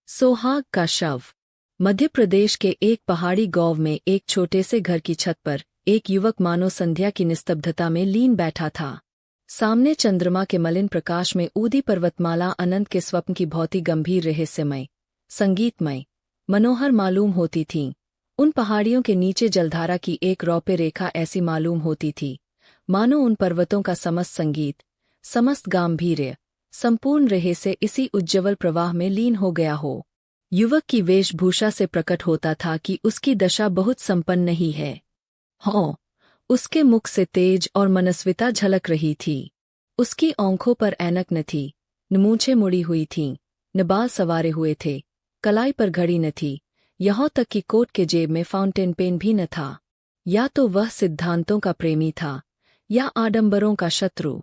सोहाग का शव। मध्य प्रदेश के एक पहाड़ी गांव में एक छोटे से घर की छत पर एक युवक मानो संध्या की निस्तब्धता में लीन बैठा था। सामने चंद्रमा के मलिन प्रकाश में ऊदी पर्वतमाला अनंत के स्वप्न की भौती गंभीर रहस्यमय, संगीतमय, मनोहर मालूम होती थीं। उन पहाड़ियों के नीचे जलधारा की एक रौप्य रेखा ऐसी मालूम होती थी, मानो उन पर्वतों का समस्त संगीत, समस्त गांभीर्य, संपूर्ण रहस्य इसी उज्ज्वल प्रवाह में लीन हो गया हो। युवक की वेशभूषा से प्रकट होता था कि उसकी दशा बहुत संपन्न नहीं है। हाँ, उसके मुख से तेज और मनस्विता झलक रही थी। उसकी आंखों पर ऐनक न थी, न मूंछें मुड़ी हुई थीं, न बाल संवारे हुए थे, कलाई पर घड़ी न थी, यहाँ तक कि कोट के जेब में फाउंटेन पेन भी न था। या तो वह सिद्धांतों का प्रेमी था, या आडंबरों का शत्रु।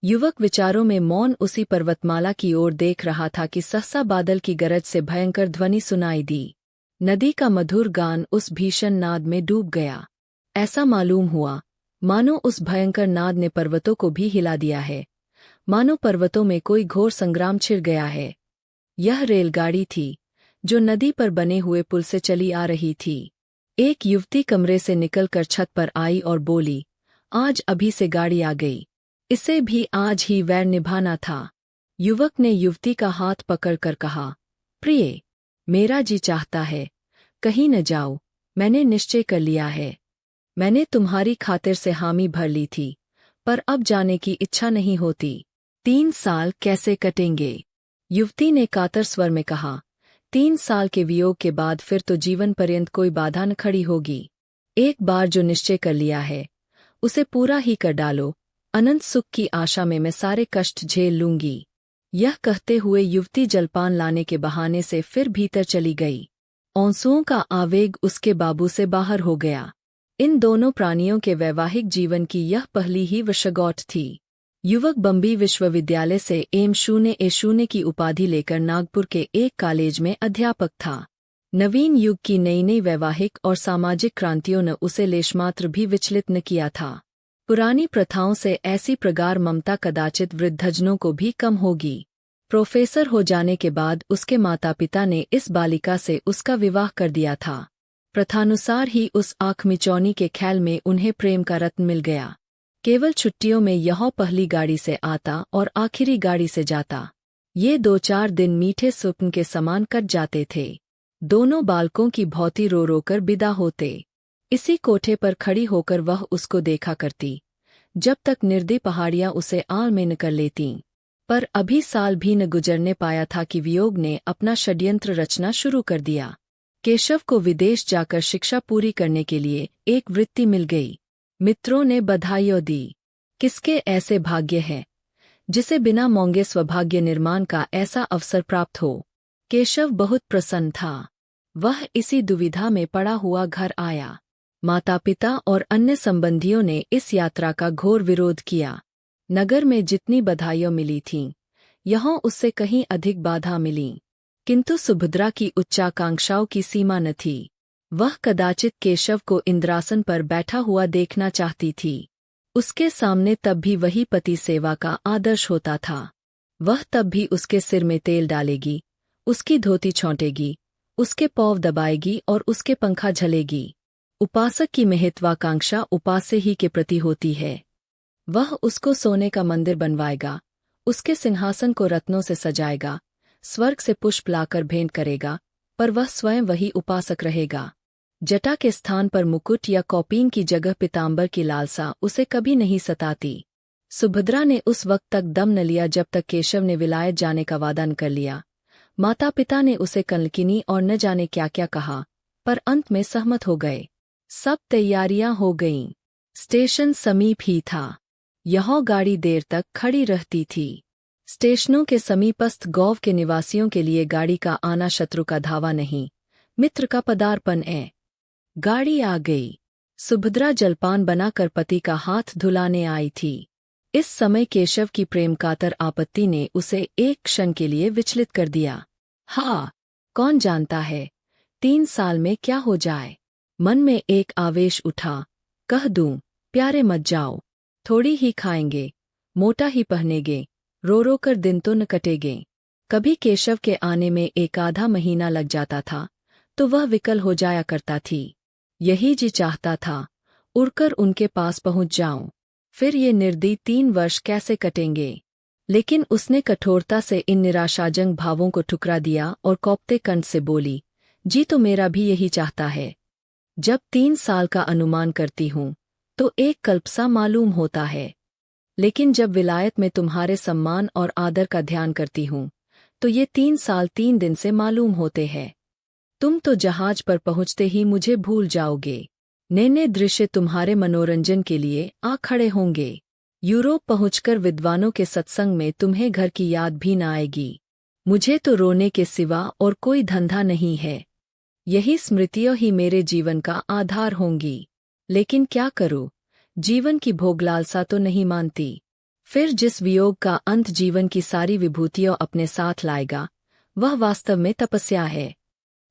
युवक विचारों में मौन उसी पर्वतमाला की ओर देख रहा था कि सहसा बादल की गरज से भयंकर ध्वनि सुनाई दी। नदी का मधुर गान उस भीषण नाद में डूब गया। ऐसा मालूम हुआ मानो उस भयंकर नाद ने पर्वतों को भी हिला दिया है, मानो पर्वतों में कोई घोर संग्राम छिड़ गया है। यह रेलगाड़ी थी जो नदी पर बने हुए पुल से चली आ रही थी। एक युवती कमरे से निकलकर छत पर आई और बोली, आज अभी से गाड़ी आ गई, इसे भी आज ही वैर निभाना था। युवक ने युवती का हाथ पकड़कर कहा, प्रिय, मेरा जी चाहता है कहीं न जाओ, मैंने निश्चय कर लिया है। मैंने तुम्हारी खातिर से हामी भर ली थी, पर अब जाने की इच्छा नहीं होती। 3 साल कैसे कटेंगे? युवती ने कातर स्वर में कहा, 3 साल के वियोग के बाद फिर तो जीवन पर्यंत कोई बाधा न खड़ी होगी। एक बार जो निश्चय कर लिया है उसे पूरा ही कर डालो, अनंत सुख की आशा में मैं सारे कष्ट झेल लूंगी। यह कहते हुए युवती जलपान लाने के बहाने से फिर भीतर चली गई। आंसुओं का आवेग उसके बाबू से बाहर हो गया। इन दोनों प्राणियों के वैवाहिक जीवन की यह पहली ही वर्षगांठ थी। युवक बम्बई विश्वविद्यालय से M.A की उपाधि लेकर नागपुर के एक कॉलेज में अध्यापक था। नवीन युग की नई नई वैवाहिक और सामाजिक क्रांतियों ने उसे लेशमात्र भी विचलित न किया था। पुरानी प्रथाओं से ऐसी प्रगाढ़ ममता कदाचित वृद्धजनों को भी कम होगी। प्रोफेसर हो जाने के बाद उसके माता पिता ने इस बालिका से उसका विवाह कर दिया था। प्रथानुसार ही उस आँख-मिचौनी के ख्याल में उन्हें प्रेम का रत्न मिल गया। केवल छुट्टियों में यह पहली गाड़ी से आता और आखिरी गाड़ी से जाता। ये 2-4 दिन मीठे स्वप्न के समान कट जाते थे। दोनों बालकों की भौती रो रो कर विदा होते। इसी कोठे पर खड़ी होकर वह उसको देखा करती, जब तक निर्दयी पहाड़ियां उसे आल में न कर लेतीं। पर अभी साल भी न गुजरने पाया था कि वियोग ने अपना षड्यंत्र रचना शुरू कर दिया। केशव को विदेश जाकर शिक्षा पूरी करने के लिए एक वृत्ति मिल गई। मित्रों ने बधाइयाँ दी। किसके ऐसे भाग्य है जिसे बिना मौंगे स्वभाग्य निर्माण का ऐसा अवसर प्राप्त हो। केशव बहुत प्रसन्न था। वह इसी दुविधा में पड़ा हुआ घर आया। माता पिता और अन्य संबंधियों ने इस यात्रा का घोर विरोध किया। नगर में जितनी बधाइयाँ मिली थीं, यहाँ उससे कहीं अधिक बाधा मिली। किंतु सुभद्रा की उच्चाकांक्षाओं की सीमा न थी। वह कदाचित केशव को इंद्रासन पर बैठा हुआ देखना चाहती थी। उसके सामने तब भी वही पति सेवा का आदर्श होता था। वह तब भी उसके सिर में तेल डालेगी, उसकी धोती छौंटेगी, उसके पौव दबाएगी और उसके पंखा झलेगी। उपासक की महत्वाकांक्षा उपास्य ही के प्रति होती है। वह उसको सोने का मंदिर बनवाएगा, उसके सिंहासन को रत्नों से सजाएगा, स्वर्ग से पुष्प लाकर भेंट करेगा, पर वह स्वयं वही उपासक रहेगा। जटा के स्थान पर मुकुट या कौपीन की जगह पीतांबर की लालसा उसे कभी नहीं सताती। सुभद्रा ने उस वक्त तक दम न लिया जब तक केशव ने विलायत जाने का वादा न कर लिया। माता पिता ने उसे कनकिनी और न जाने क्या क्या कहा, पर अंत में सहमत हो गए। सब तैयारियां हो गईं। स्टेशन समीप ही था। यह गाड़ी देर तक खड़ी रहती थी। स्टेशनों के समीपस्थ गांव के निवासियों के लिए गाड़ी का आना शत्रु का धावा नहीं, मित्र का पदार्पण है। गाड़ी आ गई। सुभद्रा जलपान बनाकर पति का हाथ धुलाने आई थी। इस समय केशव की प्रेम कातर आपत्ति ने उसे एक क्षण के लिए विचलित कर दिया। हाँ, कौन जानता है 3 साल में क्या हो जाए। मन में एक आवेश उठा, कह दूं, प्यारे मत जाओ, थोड़ी ही खाएंगे, मोटा ही पहनेंगे, रो रो कर दिन तो न कटेंगे। कभी केशव के आने में एक आधा महीना लग जाता था तो वह विकल हो जाया करता थी। यही जी चाहता था, उड़कर उनके पास पहुंच जाऊं। फिर ये निर्दयी 3 वर्ष कैसे कटेंगे। लेकिन उसने कठोरता से इन निराशाजनक भावों को ठुकरा दिया और कौपते कंठ से बोली, जी तो मेरा भी यही चाहता है। जब 3 साल का अनुमान करती हूँ तो एक कल्पसा मालूम होता है। लेकिन जब विलायत में तुम्हारे सम्मान और आदर का ध्यान करती हूँ तो ये 3 साल 3 दिन से मालूम होते हैं। तुम तो जहाज पर पहुँचते ही मुझे भूल जाओगे। नए दृश्य तुम्हारे मनोरंजन के लिए आ खड़े होंगे। यूरोप पहुंचकर विद्वानों के सत्संग में तुम्हें घर की याद भी न आएगी। मुझे तो रोने के सिवा और कोई धंधा नहीं है। यही स्मृतियां ही मेरे जीवन का आधार होंगी। लेकिन क्या करूं, जीवन की भोगलालसा तो नहीं मानती। फिर जिस वियोग का अंत जीवन की सारी विभूतियों अपने साथ लाएगा, वह वास्तव में तपस्या है।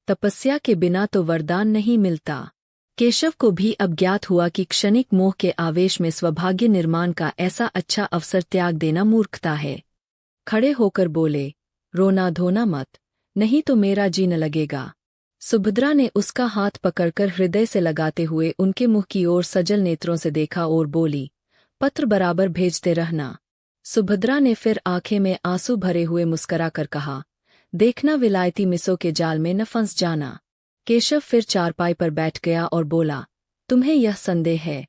तपस्या के बिना तो वरदान नहीं मिलता। केशव को भी अब ज्ञात हुआ कि क्षणिक मोह के आवेश में स्वभाग्य निर्माण का ऐसा अच्छा अवसर त्याग देना मूर्खता है। खड़े होकर बोले, रोना धोना मत, नहीं तो मेरा जी न लगेगा। सुभद्रा ने उसका हाथ पकड़कर हृदय से लगाते हुए उनके मुख की ओर सजल नेत्रों से देखा और बोली, पत्र बराबर भेजते रहना। सुभद्रा ने फिर आंखें में आंसू भरे हुए मुस्करा कर कहा, देखना विलायती मिसों के जाल में न फंस जाना। केशव फिर चारपाई पर बैठ गया और बोला, तुम्हें यह संदेह है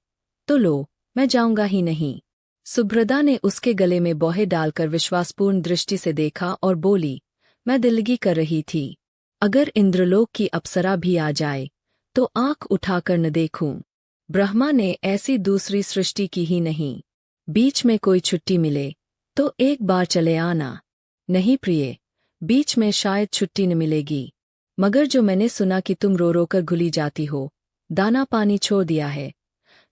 तो लो, मैं जाऊंगा ही नहीं। सुभद्रा ने उसके गले में बोहे डालकर विश्वासपूर्ण दृष्टि से देखा और बोली, मैं दिलगी कर रही थी, अगर इंद्रलोक की अप्सरा भी आ जाए तो आंख उठाकर न देखूं। ब्रह्मा ने ऐसी दूसरी सृष्टि की ही नहीं। बीच में कोई छुट्टी मिले तो एक बार चले आना। नहीं प्रिय, बीच में शायद छुट्टी न मिलेगी, मगर जो मैंने सुना कि तुम रो रो कर घुली जाती हो, दाना पानी छोड़ दिया है,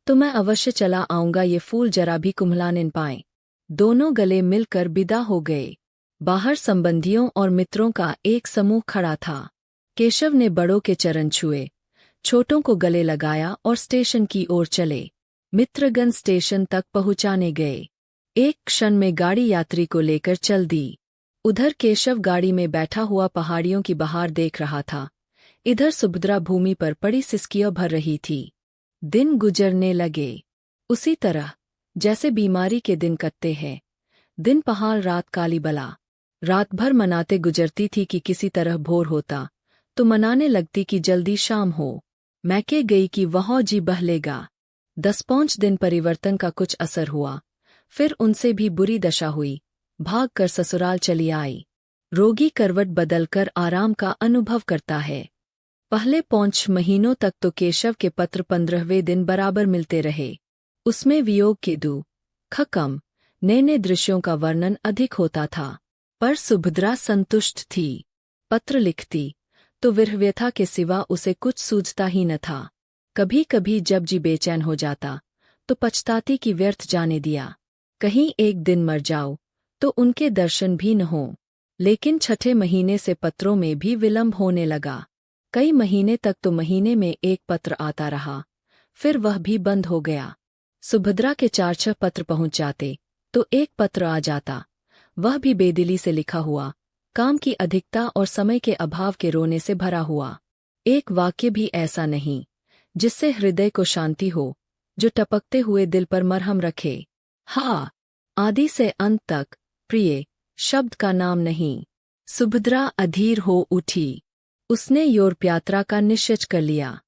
तो मैं अवश्य चला आऊंगा, ये फूल जरा भी कुम्हला न पाए। दोनों गले मिलकर विदा हो गए। बाहर संबंधियों और मित्रों का एक समूह खड़ा था। केशव ने बड़ों के चरण छुए, छोटों को गले लगाया और स्टेशन की ओर चले। मित्रगण स्टेशन तक पहुंचाने गए। एक क्षण में गाड़ी यात्री को लेकर चल दी। उधर केशव गाड़ी में बैठा हुआ पहाड़ियों की बहार देख रहा था, इधर सुभद्रा भूमि पर पड़ी सिसकियां भर रही थी। दिन गुजरने लगे, उसी तरह जैसे बीमारी के दिन कटते हैं। दिन पहाड़, रात काली बला। रात भर मनाते गुजरती थी कि किसी तरह भोर होता तो मनाने लगती कि जल्दी शाम हो। मैके गई कि वहाँ जी बहलेगा। 10-5 दिन परिवर्तन का कुछ असर हुआ, फिर उनसे भी बुरी दशा हुई। भाग कर ससुराल चली आई। रोगी करवट बदलकर आराम का अनुभव करता है। पहले 5 महीनों तक तो केशव के पत्र 15वें दिन बराबर मिलते रहे। उसमें वियोग के दुख कम, नए दृश्यों का वर्णन अधिक होता था। पर सुभद्रा संतुष्ट थी। पत्र लिखती तो विरह-व्यथा के सिवा उसे कुछ सूझता ही न था। कभी कभी जब जी बेचैन हो जाता तो पछताती कि व्यर्थ जाने दिया। कहीं एक दिन मर जाओ तो उनके दर्शन भी न हों। लेकिन 6ठे महीने से पत्रों में भी विलंब होने लगा। कई महीने तक तो महीने में एक पत्र आता रहा, फिर वह भी बंद हो गया। सुभद्रा के 4-6 पत्र पहुंच जाते तो एक पत्र आ जाता, वह भी बेदिली से लिखा हुआ, काम की अधिकता और समय के अभाव के रोने से भरा हुआ। एक वाक्य भी ऐसा नहीं जिससे हृदय को शांति हो, जो टपकते हुए दिल पर मरहम रखे। हाँ, आदि से अंत तक प्रिय शब्द का नाम नहीं। सुभद्रा अधीर हो उठी। उसने यूरोप यात्रा का निश्चय कर लिया।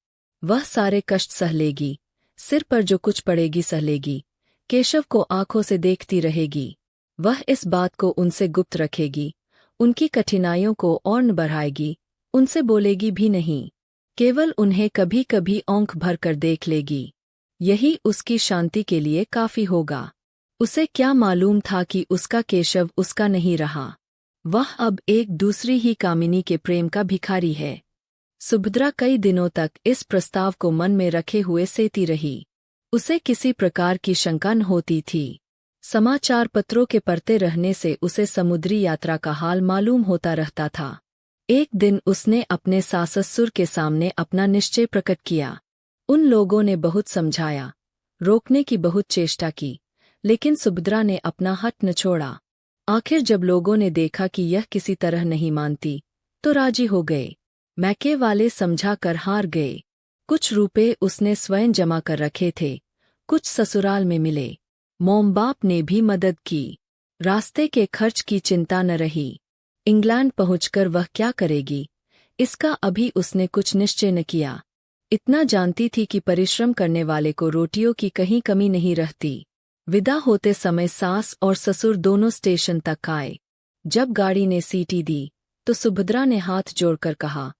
वह सारे कष्ट सह लेगी, सिर पर जो कुछ पड़ेगी सह लेगी। केशव को आंखों से देखती रहेगी। वह इस बात को उनसे गुप्त रखेगी, उनकी कठिनाइयों को और न बढ़ाएगी, उनसे बोलेगी भी नहीं, केवल उन्हें कभी कभी आंख भर कर देख लेगी। यही उसकी शांति के लिए काफी होगा। उसे क्या मालूम था कि उसका केशव उसका नहीं रहा। वह अब एक दूसरी ही कामिनी के प्रेम का भिखारी है। सुभद्रा कई दिनों तक इस प्रस्ताव को मन में रखे हुए सेती रही। उसे किसी प्रकार की शंका न होती थी। समाचार पत्रों के पढ़ते रहने से उसे समुद्री यात्रा का हाल मालूम होता रहता था। एक दिन उसने अपने सास-ससुर के सामने अपना निश्चय प्रकट किया। उन लोगों ने बहुत समझाया, रोकने की बहुत चेष्टा की, लेकिन सुभद्रा ने अपना हट न छोड़ा। आखिर जब लोगों ने देखा कि यह किसी तरह नहीं मानती, तो राजी हो गए। मैके वाले समझा कर हार गए। कुछ रुपए उसने स्वयं जमा कर रखे थे, कुछ ससुराल में मिले। मोम बाप ने भी मदद की। रास्ते के खर्च की चिंता न रही। इंग्लैंड पहुंचकर वह क्या करेगी, इसका अभी उसने कुछ निश्चय न किया। इतना जानती थी कि परिश्रम करने वाले को रोटियों की कहीं कमी नहीं रहती। विदा होते समय सास और ससुर दोनों स्टेशन तक आए। जब गाड़ी ने सीटी दी, तो सुभद्रा ने हाथ जोड़कर कहा,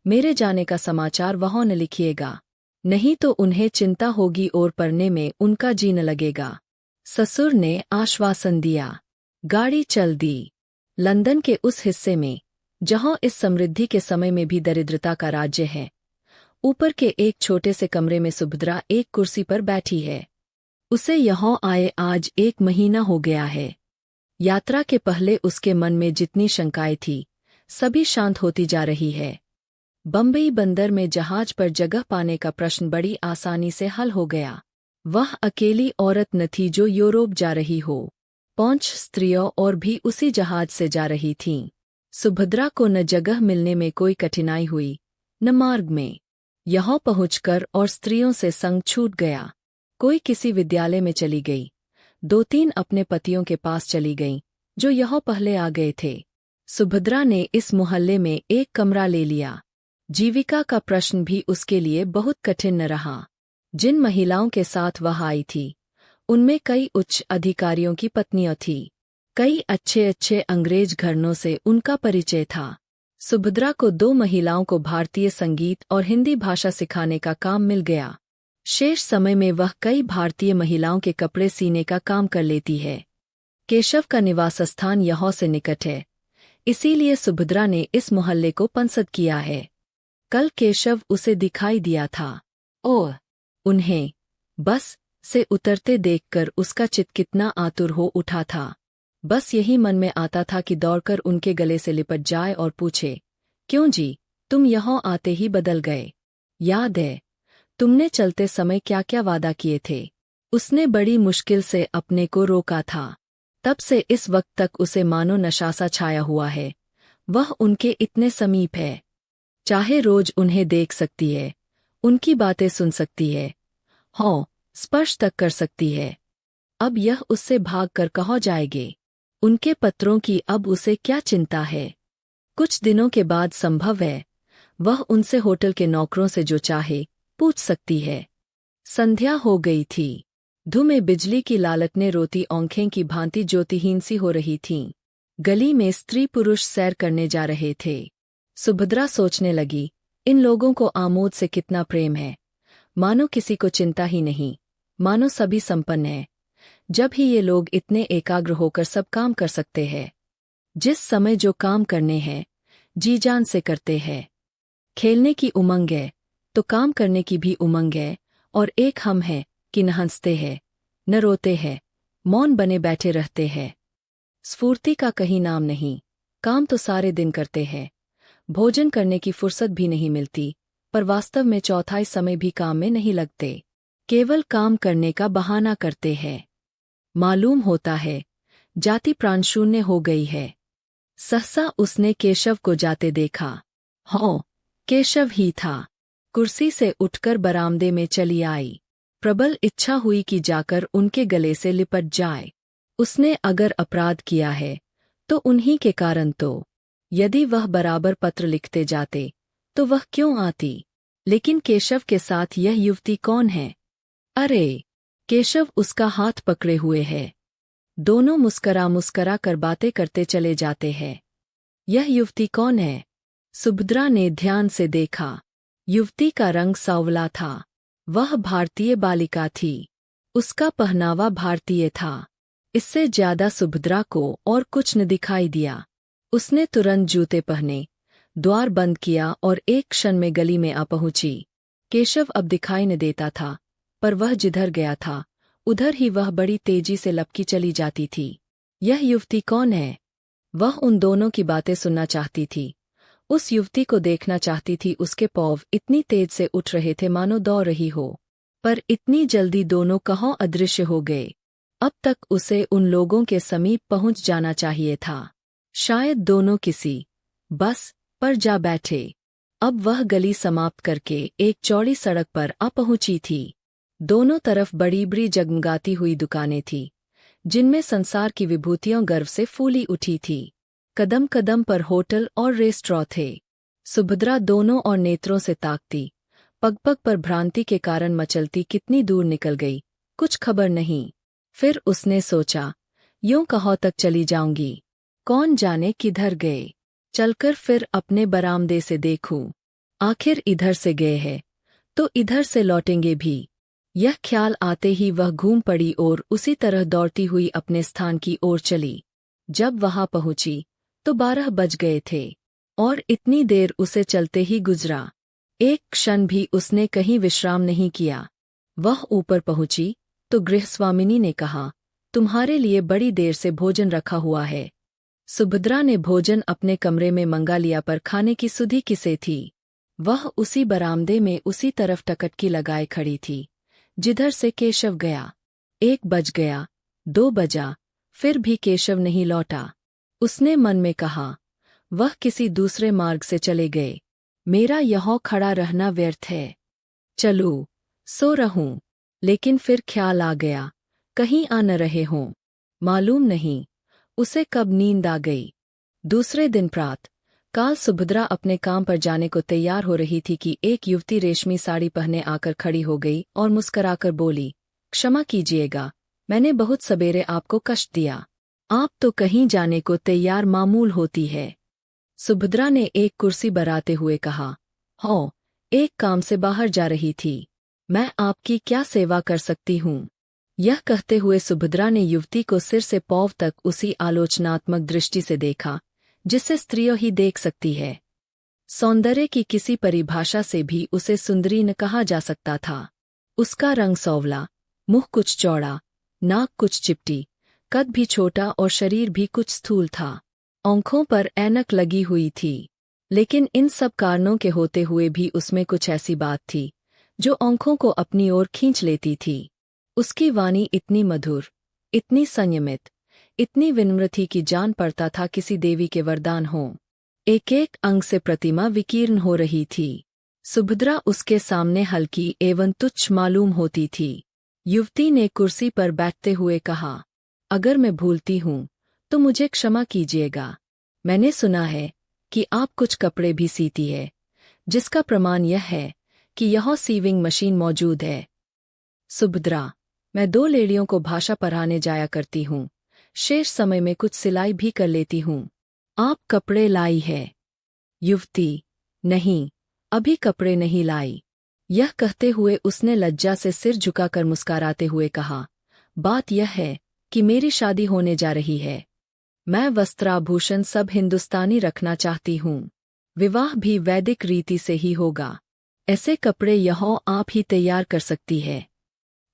मेरे जाने का समाचार वहाँ न लिखिएगा, नहीं तो उन्हें चिंता होगी और पढ़ने में उनका जी न लगेगा। ससुर ने आश्वासन दिया। गाड़ी चल दी। लंदन के उस हिस्से में जहाँ इस समृद्धि के समय में भी दरिद्रता का राज्य है, ऊपर के एक छोटे से कमरे में सुभद्रा एक कुर्सी पर बैठी है। उसे यहाँ आए आज 1 महीना हो गया है। यात्रा के पहले उसके मन में जितनी शंकाएं थी, सभी शांत होती जा रही है। बम्बई बंदर में जहाज पर जगह पाने का प्रश्न बड़ी आसानी से हल हो गया। वह अकेली औरत न थी जो यूरोप जा रही हो। 5 स्त्रियों और भी उसी जहाज से जा रही थीं। सुभद्रा को न जगह मिलने में कोई कठिनाई हुई, न मार्ग में। यहाँ पहुंचकर और स्त्रियों से संग छूट गया। कोई किसी विद्यालय में चली गई, 2-3 अपने पतियों के पास चली गईं, जो यहाँ पहले आ गए थे। सुभद्रा ने इस मोहल्ले में एक कमरा ले लिया। जीविका का प्रश्न भी उसके लिए बहुत कठिन न रहा। जिन महिलाओं के साथ वह आई थी, उनमें कई उच्च अधिकारियों की पत्नियां थीं। कई अच्छे अच्छे अंग्रेज घरानों से उनका परिचय था। सुभद्रा को 2 महिलाओं को भारतीय संगीत और हिंदी भाषा सिखाने का काम मिल गया। शेष समय में वह कई भारतीय महिलाओं के कपड़े सीने का काम कर लेती है। केशव का निवास स्थान यहाँ से निकट है, इसीलिए सुभद्रा ने इस मोहल्ले को पसंद किया है। कल केशव उसे दिखाई दिया था और उन्हें बस से उतरते देखकर उसका चित्त कितना आतुर हो उठा था। बस यही मन में आता था कि दौड़कर उनके गले से लिपट जाए और पूछे, क्यों जी, तुम यहाँ आते ही बदल गए? याद है तुमने चलते समय क्या क्या वादा किए थे? उसने बड़ी मुश्किल से अपने को रोका था। तब से इस वक्त तक उसे मानो नशा सा छाया हुआ है। वह उनके इतने समीप है, चाहे रोज उन्हें देख सकती है, उनकी बातें सुन सकती है, हाँ, स्पर्श तक कर सकती है। अब यह उससे भाग कर कहाँ जाएगे? उनके पत्रों की अब उसे क्या चिंता है? कुछ दिनों के बाद संभव है वह उनसे होटल के नौकरों से जो चाहे पूछ सकती है। संध्या हो गई थी। धूमें बिजली की लालटने रोती आंखें की भांति ज्योतिहीन सी हो रही थीं। गली में स्त्री पुरुष सैर करने जा रहे थे। सुभद्रा सोचने लगी, इन लोगों को आमोद से कितना प्रेम है। मानो किसी को चिंता ही नहीं, मानो सभी संपन्न है। जब ही ये लोग इतने एकाग्र होकर सब काम कर सकते हैं। जिस समय जो काम करने हैं, जी जान से करते हैं। खेलने की उमंग है, तो काम करने की भी उमंग है, और एक हम है कि न हंसते हैं, न रोते हैं, मौन बने बैठे रहते हैं। स्फूर्ति का कहीं नाम नहीं, काम तो सारे दिन करते हैं। भोजन करने की फुर्सत भी नहीं मिलती, पर वास्तव में चौथाई समय भी काम में नहीं लगते, केवल काम करने का बहाना करते हैं। मालूम होता है जाति प्राणशून्य हो गई है। सहसा उसने केशव को जाते देखा। हाँ, केशव ही था। कुर्सी से उठकर बरामदे में चली आई। प्रबल इच्छा हुई कि जाकर उनके गले से लिपट जाए। उसने अगर अपराध किया है तो उन्हीं के कारण तो। यदि वह बराबर पत्र लिखते जाते तो वह क्यों आती? लेकिन केशव के साथ यह युवती कौन है? अरे, केशव उसका हाथ पकड़े हुए है। दोनों मुस्करा मुस्करा कर बातें करते चले जाते हैं। यह युवती कौन है? सुभद्रा ने ध्यान से देखा। युवती का रंग सांवला था। वह भारतीय बालिका थी। उसका पहनावा भारतीय था। इससे ज्यादा सुभद्रा को और कुछ न दिखाई दिया। उसने तुरंत जूते पहने, द्वार बंद किया और एक क्षण में गली में आ पहुंची। केशव अब दिखाई न देता था, पर वह जिधर गया था उधर ही वह बड़ी तेजी से लपकी चली जाती थी। यह युवती कौन है? वह उन दोनों की बातें सुनना चाहती थी। उस युवती को देखना चाहती थी। उसके पौव इतनी तेज से उठ रहे थे मानो दौड़ रही हो। पर इतनी जल्दी दोनों कहाँ अदृश्य हो गए। अब तक उसे उन लोगों के समीप पहुंच जाना चाहिए था। शायद दोनों किसी बस पर जा बैठे। अब वह गली समाप्त करके एक चौड़ी सड़क पर आ पहुंची थी। दोनों तरफ बड़ी बड़ी जगमगाती हुई दुकानें थीं, जिनमें संसार की विभूतियां गर्व से फूली उठी थी। कदम कदम पर होटल और रेस्टोरेंट थे। सुभद्रा दोनों और नेत्रों से ताकती, पग पग पर भ्रांति के कारण मचलती कितनी दूर निकल गई, कुछ खबर नहीं। फिर उसने सोचा, यूं कहाँ तक चली जाऊंगी, कौन जाने किधर गए। चलकर फिर अपने बरामदे से देखूं, आखिर इधर से गए हैं तो इधर से लौटेंगे भी। यह ख्याल आते ही वह घूम पड़ी और उसी तरह दौड़ती हुई अपने स्थान की ओर चली। जब वहां पहुंची तो 12 बज गए थे और इतनी देर उसे चलते ही गुजरा। एक क्षण भी उसने कहीं विश्राम नहीं किया। वह ऊपर पहुंची तो गृहस्वामिनी ने कहा, तुम्हारे लिए बड़ी देर से भोजन रखा हुआ है। सुभद्रा ने भोजन अपने कमरे में मंगा लिया, पर खाने की सुधि किसे थी। वह उसी बरामदे में उसी तरफ टकटकी लगाए खड़ी थी जिधर से केशव गया। 1 बज गया, 2 बजा, फिर भी केशव नहीं लौटा। उसने मन में कहा, वह किसी दूसरे मार्ग से चले गए, मेरा यहाँ खड़ा रहना व्यर्थ है। चलूं, सो रहूं। लेकिन फिर ख्याल आ गया, कहीं आ न रहे हों। मालूम नहीं उसे कब नींद आ गई। दूसरे दिन प्रातः काल सुभद्रा अपने काम पर जाने को तैयार हो रही थी कि एक युवती रेशमी साड़ी पहने आकर खड़ी हो गई और मुस्कराकर बोली, क्षमा कीजिएगा, मैंने बहुत सवेरे आपको कष्ट दिया। आप तो कहीं जाने को तैयार मामूल होती है। सुभद्रा ने एक कुर्सी बराते हुए कहा, हो, एक काम से बाहर जा रही थी, मैं आपकी क्या सेवा कर सकती हूँ। यह कहते हुए सुभद्रा ने युवती को सिर से पांव तक उसी आलोचनात्मक दृष्टि से देखा जिससे स्त्रियों ही देख सकती है। सौंदर्य की किसी परिभाषा से भी उसे सुंदरी न कहा जा सकता था। उसका रंग सौवला, मुंह कुछ चौड़ा, नाक कुछ चिपटी, कद भी छोटा और शरीर भी कुछ स्थूल था। आंखों पर ऐनक लगी हुई थी, लेकिन इन सब कारणों के होते हुए भी उसमें कुछ ऐसी बात थी जो आंखों को अपनी ओर खींच लेती थी। उसकी वाणी इतनी मधुर, इतनी संयमित, इतनी विनम्र थी कि जान पड़ता था किसी देवी के वरदान हों। एक एक अंग से प्रतिमा विकीर्ण हो रही थी। सुभद्रा उसके सामने हल्की एवं तुच्छ मालूम होती थी। युवती ने कुर्सी पर बैठते हुए कहा, अगर मैं भूलती हूँ तो मुझे क्षमा कीजिएगा। मैंने सुना है कि आप कुछ कपड़े भी सीती है, जिसका प्रमाण यह है कि यहाँ सीविंग मशीन मौजूद है। सुभद्रा, मैं 2 लेडियों को भाषा पढ़ाने जाया करती हूँ, शेष समय में कुछ सिलाई भी कर लेती हूँ। आप कपड़े लाई है? युवती, नहीं, अभी कपड़े नहीं लाई। यह कहते हुए उसने लज्जा से सिर झुकाकर मुस्कुराते हुए कहा, बात यह है कि मेरी शादी होने जा रही है। मैं वस्त्राभूषण सब हिंदुस्तानी रखना चाहती हूँ। विवाह भी वैदिक रीति से ही होगा। ऐसे कपड़े यहाँ आप ही तैयार कर सकती है।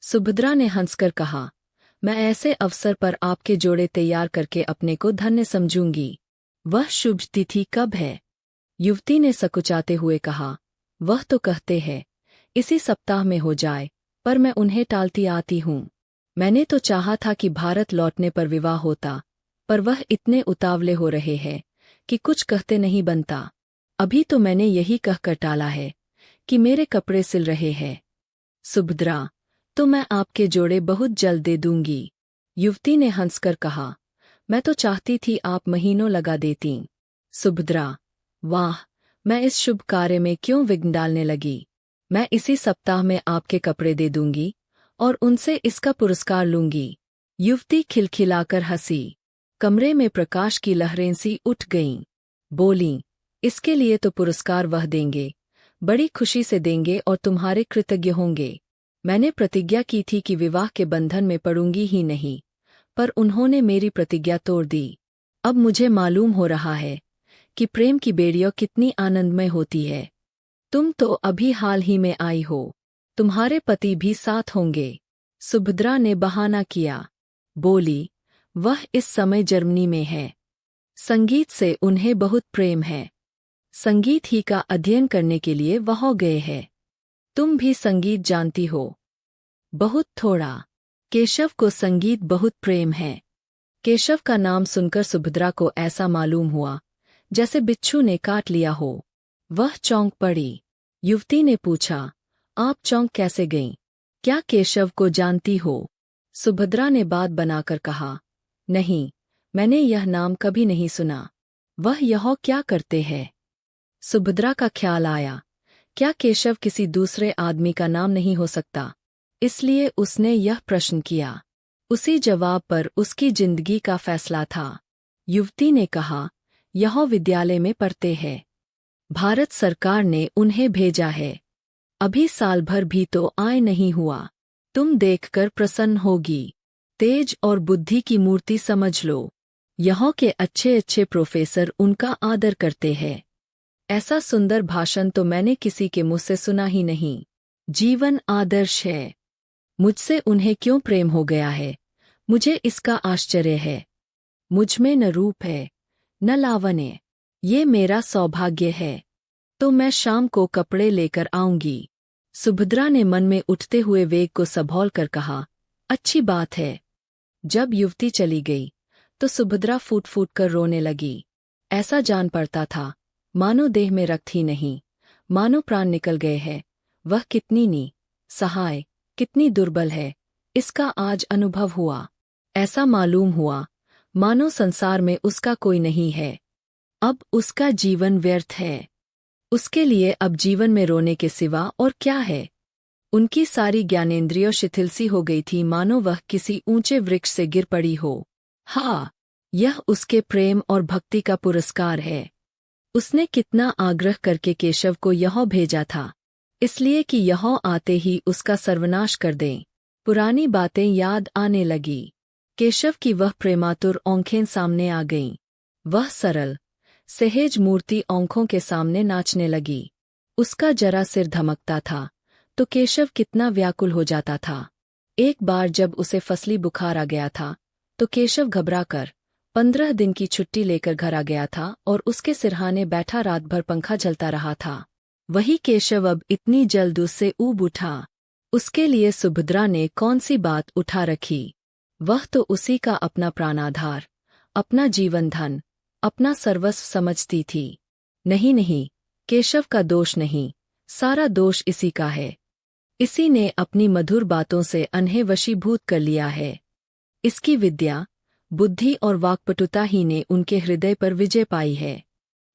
सुभद्रा ने हंसकर कहा, मैं ऐसे अवसर पर आपके जोड़े तैयार करके अपने को धन्य समझूंगी। वह शुभ तिथि कब है? युवती ने सकुचाते हुए कहा, वह तो कहते हैं इसी सप्ताह में हो जाए, पर मैं उन्हें टालती आती हूँ। मैंने तो चाहा था कि भारत लौटने पर विवाह होता, पर वह इतने उतावले हो रहे हैं कि कुछ कहते नहीं बनता। अभी तो मैंने यही कहकर टाला है कि मेरे कपड़े सिल रहे हैं। सुभद्रा, तो मैं आपके जोड़े बहुत जल्द दे दूंगी। युवती ने हंसकर कहा, मैं तो चाहती थी आप महीनों लगा देती। सुभद्रा, वाह, मैं इस शुभ कार्य में क्यों विघ्न डालने लगी। मैं इसी सप्ताह में आपके कपड़े दे दूंगी और उनसे इसका पुरस्कार लूंगी। युवती खिलखिलाकर हंसी। कमरे में प्रकाश की लहरें सी उठ गईं। बोलीं, इसके लिए तो पुरस्कार वह देंगे, बड़ी खुशी से देंगे और तुम्हारे कृतज्ञ होंगे। मैंने प्रतिज्ञा की थी कि विवाह के बंधन में पड़ूंगी ही नहीं, पर उन्होंने मेरी प्रतिज्ञा तोड़ दी। अब मुझे मालूम हो रहा है कि प्रेम की बेड़ियां कितनी आनंदमय होती है। तुम तो अभी हाल ही में आई हो, तुम्हारे पति भी साथ होंगे। सुभद्रा ने बहाना किया। बोली, वह इस समय जर्मनी में है। संगीत से उन्हें बहुत प्रेम है। संगीत ही का अध्ययन करने के लिए वहाँ गए हैं। तुम भी संगीत जानती हो? बहुत थोड़ा। केशव को संगीत बहुत प्रेम है। केशव का नाम सुनकर सुभद्रा को ऐसा मालूम हुआ जैसे बिच्छू ने काट लिया हो। वह चौंक पड़ी। युवती ने पूछा, आप चौंक कैसे गईं? क्या केशव को जानती हो? सुभद्रा ने बात बनाकर कहा, नहीं, मैंने यह नाम कभी नहीं सुना। वह यहाँ क्या करते हैं? सुभद्रा का ख्याल आया, क्या केशव किसी दूसरे आदमी का नाम नहीं हो सकता? इसलिए उसने यह प्रश्न किया। उसी जवाब पर उसकी जिंदगी का फैसला था। युवती ने कहा, यह विद्यालय में पढ़ते हैं। भारत सरकार ने उन्हें भेजा है। अभी साल भर भी तो आए नहीं हुआ। तुम देखकर प्रसन्न होगी। तेज और बुद्धि की मूर्ति समझ लो। यहाँ के अच्छे अच्छे प्रोफेसर उनका आदर करते हैं। ऐसा सुंदर भाषण तो मैंने किसी के मुँह से सुना ही नहीं। जीवन आदर्श है। मुझसे उन्हें क्यों प्रेम हो गया है, मुझे इसका आश्चर्य है। मुझमें न रूप है न लावण्य, ये मेरा सौभाग्य है। तो मैं शाम को कपड़े लेकर आऊंगी। सुभद्रा ने मन में उठते हुए वेग को संभाल कर कहा, अच्छी बात है। जब युवती चली गई तो सुभद्रा फूट फूट कर रोने लगी। ऐसा जान पड़ता था मानो देह में रक्त ही नहीं, मानो प्राण निकल गए हैं। वह कितनी निसहाय, कितनी दुर्बल है, इसका आज अनुभव हुआ। ऐसा मालूम हुआ मानो संसार में उसका कोई नहीं है। अब उसका जीवन व्यर्थ है। उसके लिए अब जीवन में रोने के सिवा और क्या है? उनकी सारी ज्ञानेंद्रियों शिथिल सी हो गई थी, मानो वह किसी ऊंचे वृक्ष से गिर पड़ी हो। हाँ, यह उसके प्रेम और भक्ति का पुरस्कार है। उसने कितना आग्रह करके केशव को यहाँ भेजा था, इसलिए कि यहाँ आते ही उसका सर्वनाश कर दें। पुरानी बातें याद आने लगी। केशव की वह प्रेमातुर आँखें सामने आ गईं। वह सरल सहज मूर्ति आँखों के सामने नाचने लगी। उसका जरा सिर धमकता था तो केशव कितना व्याकुल हो जाता था। एक बार जब उसे फसली बुखार आ गया था तो केशव घबराकर 15 दिन की छुट्टी लेकर घर आ गया था और उसके सिरहाने बैठा रात भर पंखा चलता रहा था। वही केशव अब इतनी जल्द उससे ऊब उठा। उसके लिए सुभद्रा ने कौन सी बात उठा रखी? वह तो उसी का अपना प्राणाधार, अपना जीवन धन, अपना सर्वस्व समझती थी। नहीं नहीं, केशव का दोष नहीं, सारा दोष इसी का है। इसी ने अपनी मधुर बातों से अन्हें वशीभूत कर लिया है। इसकी विद्या, बुद्धि और वाक्पटुता ही ने उनके हृदय पर विजय पाई है।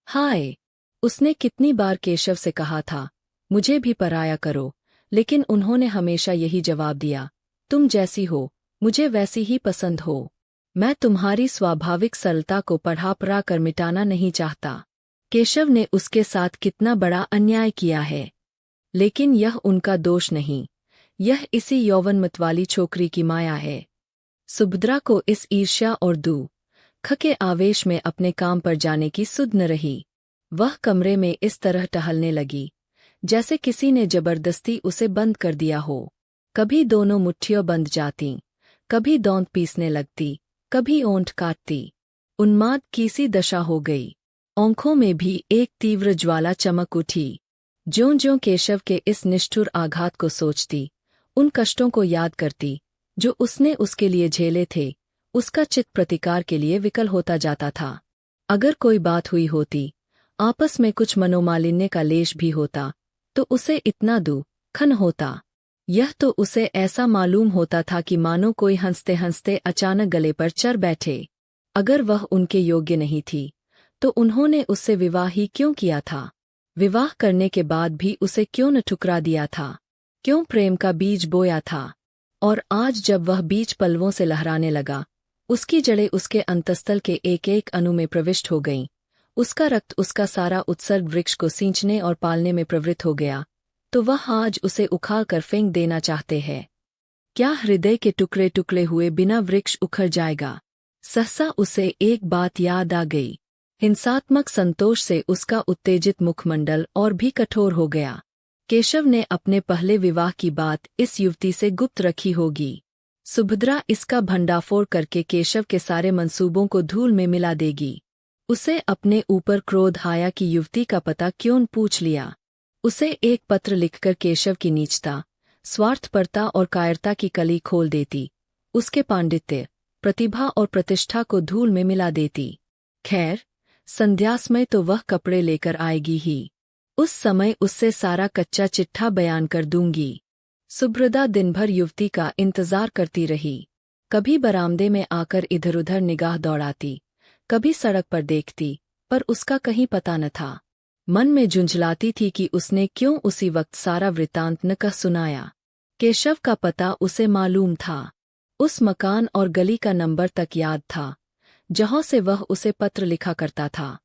हाय, उसने कितनी बार केशव से कहा था, मुझे भी पराया करो, लेकिन उन्होंने हमेशा यही जवाब दिया, तुम जैसी हो मुझे वैसी ही पसंद हो। मैं तुम्हारी स्वाभाविक सरलता को पढ़ा कर मिटाना नहीं चाहता। केशव ने उसके साथ कितना बड़ा अन्याय किया है, लेकिन यह उनका दोष नहीं, यह इसी यौवनमत वाली छोकरी की माया है। सुभद्रा को इस ईर्ष्या और दुख के आवेश में अपने काम पर जाने की सुध न रही। वह कमरे में इस तरह टहलने लगी जैसे किसी ने जबरदस्ती उसे बंद कर दिया हो। कभी दोनों मुट्ठियों बंद जातीं, कभी दांत पीसने लगती, कभी ओंठ काटती। उन्माद की सी दशा हो गई। आँखों में भी एक तीव्र ज्वाला चमक उठी। ज्यों-ज्यों केशव के इस निष्ठुर आघात को सोचती, उन कष्टों को याद करती जो उसने उसके लिए झेले थे, उसका चित्त प्रतिकार के लिए विकल होता जाता था। अगर कोई बात हुई होती, आपस में कुछ मनोमालिन्य का लेश भी होता, तो उसे इतना दुखन होता। यह तो उसे ऐसा मालूम होता था कि मानो कोई हंसते हंसते अचानक गले पर चढ़ बैठे। अगर वह उनके योग्य नहीं थी, तो उन्होंने उससे विवाह ही क्यों किया था? विवाह करने के बाद भी उसे क्यों न ठुकरा दिया था? क्यों प्रेम का बीज बोया था? और आज जब वह बीज पलवों से लहराने लगा, उसकी जड़ें उसके अंतस्तल के एक एक अणु में प्रविष्ट हो गईं। उसका रक्त उसका सारा उत्सर्ग वृक्ष को सींचने और पालने में प्रवृत्त हो गया, तो वह आज उसे उखाड़ कर फेंक देना चाहते हैं। क्या हृदय के टुकड़े टुकड़े हुए बिना वृक्ष उखड़ जाएगा? सहसा उसे एक बात याद आ गई। हिंसात्मक संतोष से उसका उत्तेजित मुखमंडल और भी कठोर हो गया। केशव ने अपने पहले विवाह की बात इस युवती से गुप्त रखी होगी। सुभद्रा इसका भंडाफोड़ करके केशव के सारे मंसूबों को धूल में मिला देगी। उसे अपने ऊपर क्रोध आया कि युवती का पता क्यों न पूछ लिया। उसे एक पत्र लिखकर केशव की नीचता, स्वार्थपरता और कायरता की कली खोल देती, उसके पांडित्य, प्रतिभा और प्रतिष्ठा को धूल में मिला देती। खैर, संध्यासमय तो वह कपड़े लेकर आएगी ही। उस समय उससे सारा कच्चा चिट्ठा बयान कर दूंगी। सुभद्रा दिन भर युवती का इंतजार करती रही। कभी बरामदे में आकर इधर-उधर निगाह दौड़ाती, कभी सड़क पर देखती, पर उसका कहीं पता न था। मन में झुंझलाती थी कि उसने क्यों उसी वक्त सारा वृत्तांत न कह सुनाया। केशव का पता उसे मालूम था। उस मकान और गली का नंबर तक याद था, जहां से वह उसे पत्र लिखा करता था।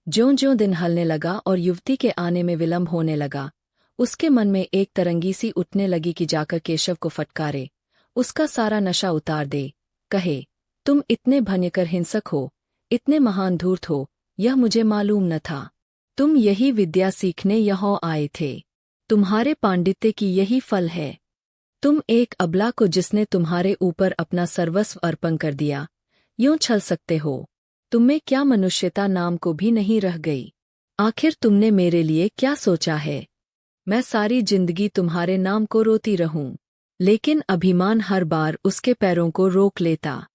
ज्यों-ज्यों दिन ढलने लगा और युवती के आने में विलंब होने लगा, उसके मन में एक तरंगी सी उठने लगी कि जाकर केशव को फटकारे, उसका सारा नशा उतार दे, कहे, तुम इतने भयंकर हिंसक हो, इतने महान धूर्त हो, यह मुझे मालूम न था। तुम यही विद्या सीखने यहाँ आए थे। तुम्हारे पांडित्य की यही फल है। तुम एक अबला को जिसने तुम्हारे ऊपर अपना सर्वस्व अर्पण कर दिया, यूं छल सकते हो? तुममें क्या मनुष्यता नाम को भी नहीं रह गई? आखिर तुमने मेरे लिए क्या सोचा है? मैं सारी जिंदगी तुम्हारे नाम को रोती रहूं। लेकिन अभिमान हर बार उसके पैरों को रोक लेता।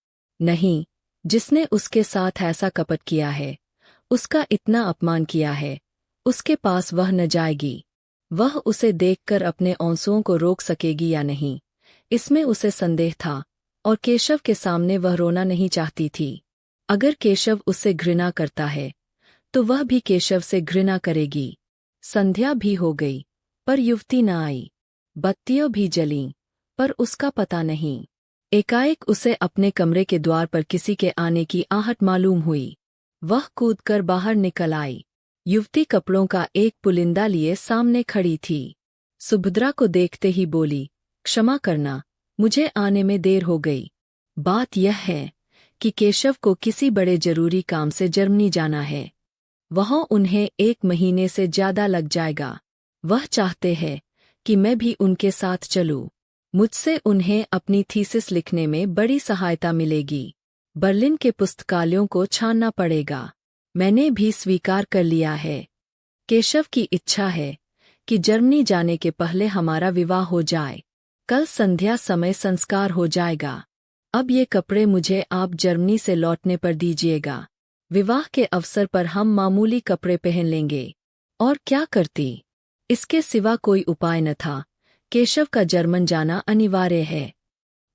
नहीं, जिसने उसके साथ ऐसा कपट किया है, उसका इतना अपमान किया है, उसके पास वह न जाएगी। वह उसे देखकर अपने आंसुओं को रोक सकेगी या नहीं, इसमें उसे संदेह था, और केशव के सामने वह रोना नहीं चाहती थी। अगर केशव उससे घृणा करता है, तो वह भी केशव से घृणा करेगी। संध्या भी हो गई, पर युवती न आई। बत्तियां भी जलीं, पर उसका पता नहीं। एकाएक उसे अपने कमरे के द्वार पर किसी के आने की आहट मालूम हुई। वह कूदकर बाहर निकल आई। युवती कपड़ों का एक पुलिंदा लिए सामने खड़ी थी। सुभद्रा को देखते ही बोली, क्षमा करना, मुझे आने में देर हो गई। बात यह है कि केशव को किसी बड़े जरूरी काम से जर्मनी जाना है। वहाँ उन्हें 1 महीने से ज्यादा लग जाएगा। वह चाहते हैं कि मैं भी उनके साथ चलूं। मुझसे उन्हें अपनी थीसिस लिखने में बड़ी सहायता मिलेगी। बर्लिन के पुस्तकालयों को छानना पड़ेगा। मैंने भी स्वीकार कर लिया है। केशव की इच्छा है कि जर्मनी जाने के पहले हमारा विवाह हो जाए। कल संध्या समय संस्कार हो जाएगा। अब ये कपड़े मुझे आप जर्मनी से लौटने पर दीजिएगा। विवाह के अवसर पर हम मामूली कपड़े पहन लेंगे। और क्या करती? इसके सिवा कोई उपाय न था। केशव का जर्मन जाना अनिवार्य है।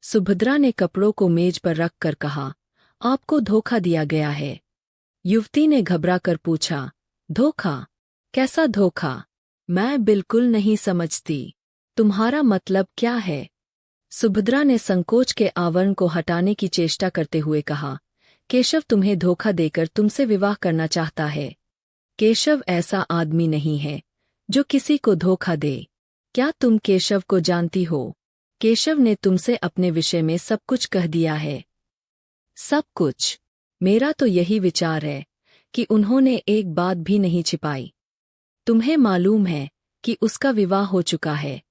सुभद्रा ने कपड़ों को मेज पर रख कर कहा, आपको धोखा दिया गया है। युवती ने घबराकर पूछा, धोखा? कैसा धोखा? मैं बिल्कुल नहीं समझती। तुम्हारा मतलब क्या है? सुभद्रा ने संकोच के आवरण को हटाने की चेष्टा करते हुए कहा, केशव तुम्हें धोखा देकर तुमसे विवाह करना चाहता है। केशव ऐसा आदमी नहीं है जो किसी को धोखा दे। क्या तुम केशव को जानती हो? केशव ने तुमसे अपने विषय में सब कुछ कह दिया है। सब कुछ? मेरा तो यही विचार है कि उन्होंने एक बात भी नहीं छिपाई। तुम्हें मालूम है कि उसका विवाह हो चुका है।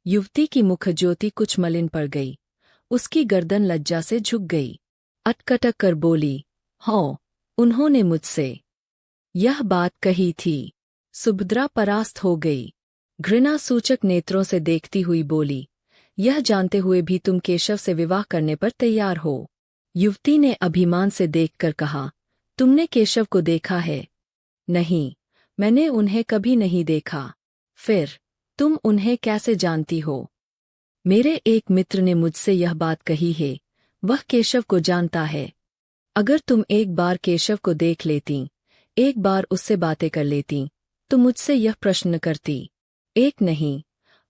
युवती की मुख ज्योति कुछ मलिन पड़ गई। उसकी गर्दन लज्जा से झुक गई। अटकटक कर बोली, हाँ, उन्होंने मुझसे यह बात कही थी। सुभद्रा परास्त हो गई। घृणा सूचक नेत्रों से देखती हुई बोली, यह जानते हुए भी तुम केशव से विवाह करने पर तैयार हो? युवती ने अभिमान से देखकर कहा, तुमने केशव को देखा है? नहीं, मैंने उन्हें कभी नहीं देखा। फिर तुम उन्हें कैसे जानती हो? मेरे एक मित्र ने मुझसे यह बात कही है। वह केशव को जानता है। अगर तुम एक बार केशव को देख लेती, एक बार उससे बातें कर लेती, तो मुझसे यह प्रश्न करती। एक नहीं,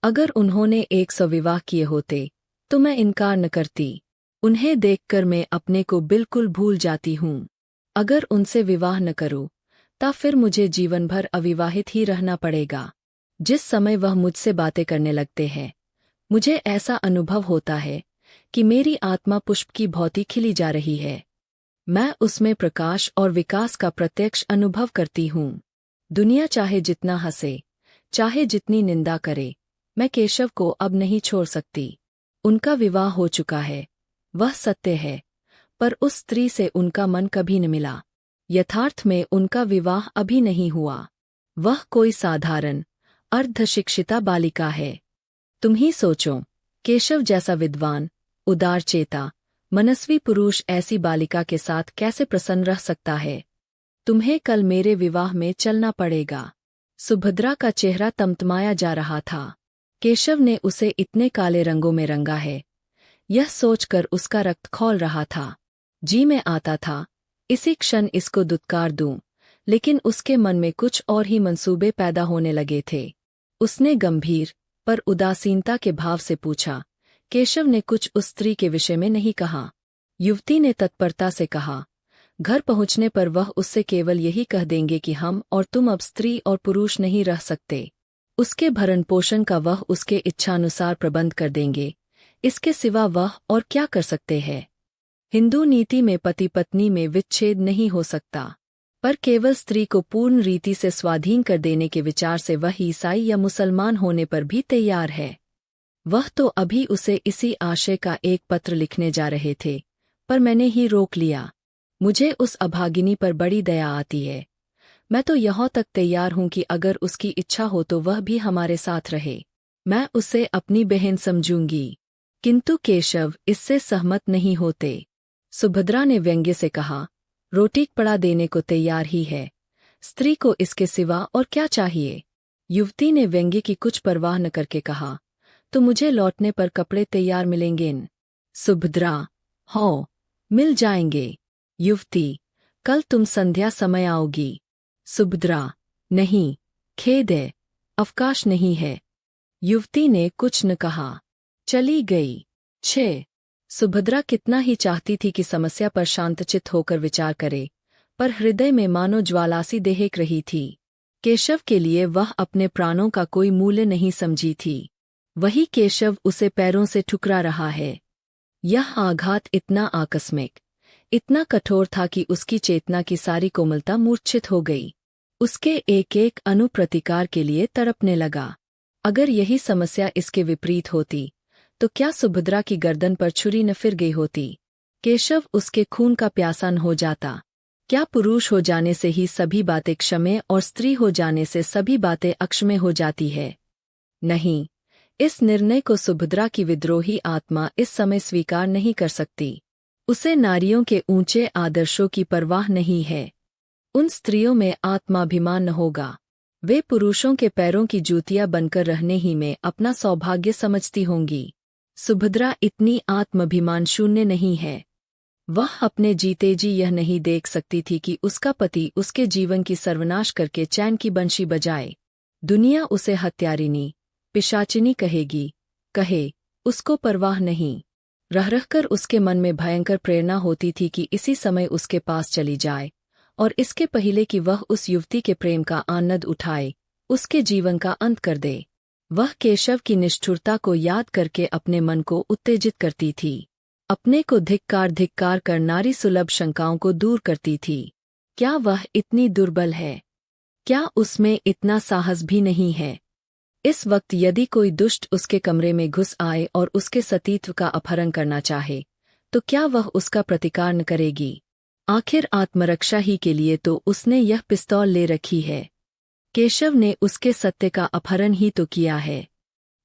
अगर उन्होंने 100 विवाह किए होते, तो मैं इनकार न करती। उन्हें देखकर मैं अपने को बिल्कुल भूल जाती हूँ। अगर उनसे विवाह न करूँ, तब फिर मुझे जीवन भर अविवाहित ही रहना पड़ेगा। जिस समय वह मुझसे बातें करने लगते हैं, मुझे ऐसा अनुभव होता है कि मेरी आत्मा पुष्प की भांति खिली जा रही है। मैं उसमें प्रकाश और विकास का प्रत्यक्ष अनुभव करती हूँ। दुनिया चाहे जितना हंसे, चाहे जितनी निंदा करे, मैं केशव को अब नहीं छोड़ सकती। उनका विवाह हो चुका है, वह सत्य है, पर उस स्त्री से उनका मन कभी न मिला। यथार्थ में उनका विवाह अभी नहीं हुआ। वह कोई साधारण अर्धशिक्षिता बालिका है। तुम ही सोचो, केशव जैसा विद्वान, उदार चेता, मनस्वी पुरुष ऐसी बालिका के साथ कैसे प्रसन्न रह सकता है? तुम्हें कल मेरे विवाह में चलना पड़ेगा। सुभद्रा का चेहरा तमतमाया जा रहा था। केशव ने उसे इतने काले रंगों में रंगा है, यह सोचकर उसका रक्त खौल रहा था। जी में आता था इसी क्षण इसको दुत्कार दूं, लेकिन उसके मन में कुछ और ही मंसूबे पैदा होने लगे थे। उसने गंभीर पर उदासीनता के भाव से पूछा, केशव ने कुछ उस स्त्री के विषय में नहीं कहा? युवती ने तत्परता से कहा। घर पहुंचने पर वह उससे केवल यही कह देंगे कि हम और तुम अब स्त्री और पुरुष नहीं रह सकते। उसके भरण पोषण का वह उसके इच्छानुसार प्रबंध कर देंगे। इसके सिवा वह और क्या कर सकते हैं? हिंदू नीति में पति पत्नी में विच्छेद नहीं हो सकता, पर केवल स्त्री को पूर्ण रीति से स्वाधीन कर देने के विचार से वह ईसाई या मुसलमान होने पर भी तैयार है। वह तो अभी उसे इसी आशय का एक पत्र लिखने जा रहे थे, पर मैंने ही रोक लिया। मुझे उस अभागिनी पर बड़ी दया आती है। मैं तो यहाँ तक तैयार हूँ कि अगर उसकी इच्छा हो तो वह भी हमारे साथ रहे। मैं उसे अपनी बहन समझूंगी। किंतु केशव इससे सहमत नहीं होते। सुभद्रा ने व्यंग्य से कहा, रोटी पड़ा देने को तैयार ही है, स्त्री को इसके सिवा और क्या चाहिए? युवती ने व्यंग्य की कुछ परवाह न करके कहा, तो मुझे लौटने पर कपड़े तैयार मिलेंगे न? सुभद्रा, हाँ, मिल जाएंगे। युवती, कल तुम संध्या समय आओगी? सुभद्रा, नहीं, खेद है, अवकाश नहीं है। युवती ने कुछ न कहा, चली गई। 6 सुभद्रा कितना ही चाहती थी कि समस्या पर शांतचित्त होकर विचार करे, पर हृदय में मानो ज्वालासी दहक रही थी। केशव के लिए वह अपने प्राणों का कोई मूल्य नहीं समझी थी। वही केशव उसे पैरों से ठुकरा रहा है। यह आघात इतना आकस्मिक, इतना कठोर था कि उसकी चेतना की सारी कोमलता मूर्छित हो गई। उसके एक एक अनुप्रतिकार के लिए तड़पने लगा। अगर यही समस्या इसके विपरीत होती तो क्या सुभद्रा की गर्दन पर छुरी न फिर गई होती? केशव उसके खून का प्यासा न हो जाता? क्या पुरुष हो जाने से ही सभी बातें क्षम्य और स्त्री हो जाने से सभी बातें अक्षम्य हो जाती है? नहीं, इस निर्णय को सुभद्रा की विद्रोही आत्मा इस समय स्वीकार नहीं कर सकती। उसे नारियों के ऊंचे आदर्शों की परवाह नहीं है। उन स्त्रियों में आत्माभिमान न होगा। वे पुरुषों के पैरों की जूतियां बनकर रहने ही में अपना सौभाग्य समझती होंगी। सुभद्रा इतनी आत्माभिमान शून्य नहीं है। वह अपने जीते जी यह नहीं देख सकती थी कि उसका पति उसके जीवन की सर्वनाश करके चैन की बंशी बजाए। दुनिया उसे हत्यारिनी, पिशाचिनी कहेगी, कहे, उसको परवाह नहीं। रह रहकर उसके मन में भयंकर प्रेरणा होती थी कि इसी समय उसके पास चली जाए और इसके पहले कि वह उस युवती के प्रेम का आनंद उठाए, उसके जीवन का अंत कर दे। वह केशव की निष्ठुरता को याद करके अपने मन को उत्तेजित करती थी। अपने को धिक्कार कर नारी सुलभ शंकाओं को दूर करती थी। क्या वह इतनी दुर्बल है? क्या उसमें इतना साहस भी नहीं है? इस वक्त यदि कोई दुष्ट उसके कमरे में घुस आए और उसके सतीत्व का अपहरण करना चाहे, तो क्या वह उसका प्रतिकार न करेगी? आखिर आत्मरक्षा ही के लिए तो उसने यह पिस्तौल ले रखी है। केशव ने उसके सत्य का अपहरण ही तो किया है।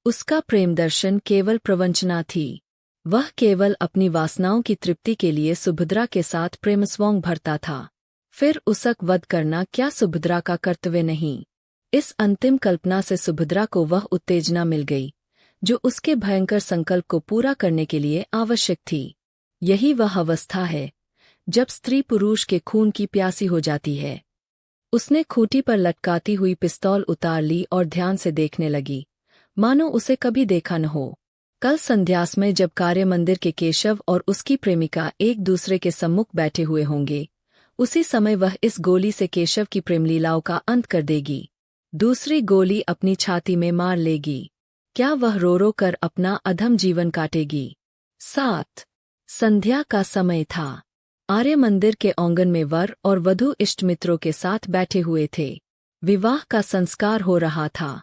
उसका प्रेम दर्शन केवल प्रवंचना थी। वह केवल अपनी वासनाओं की तृप्ति के लिए सुभद्रा के साथ प्रेमस्वंग भरता था। फिर उसक वध करना क्या सुभद्रा का कर्तव्य नहीं? इस अंतिम कल्पना से सुभद्रा को वह उत्तेजना मिल गई जो उसके भयंकर संकल्प को पूरा करने के लिए आवश्यक थी। यही वह अवस्था है जब स्त्री पुरुष के खून की प्यासी हो जाती है। उसने खूंटी पर लटकाती हुई पिस्तौल उतार ली और ध्यान से देखने लगी, मानो उसे कभी देखा न हो। कल संध्यास में जब कार्य मंदिर के केशव और उसकी प्रेमिका एक दूसरे के सम्मुख बैठे हुए होंगे, उसी समय वह इस गोली से केशव की प्रेमलीलाओं का अंत कर देगी। दूसरी गोली अपनी छाती में मार लेगी। क्या वह रो रो कर अपना अधम जीवन काटेगी? 7 संध्या का समय था। आर्य मंदिर के आंगन में वर और वधू इष्ट मित्रों के साथ बैठे हुए थे। विवाह का संस्कार हो रहा था।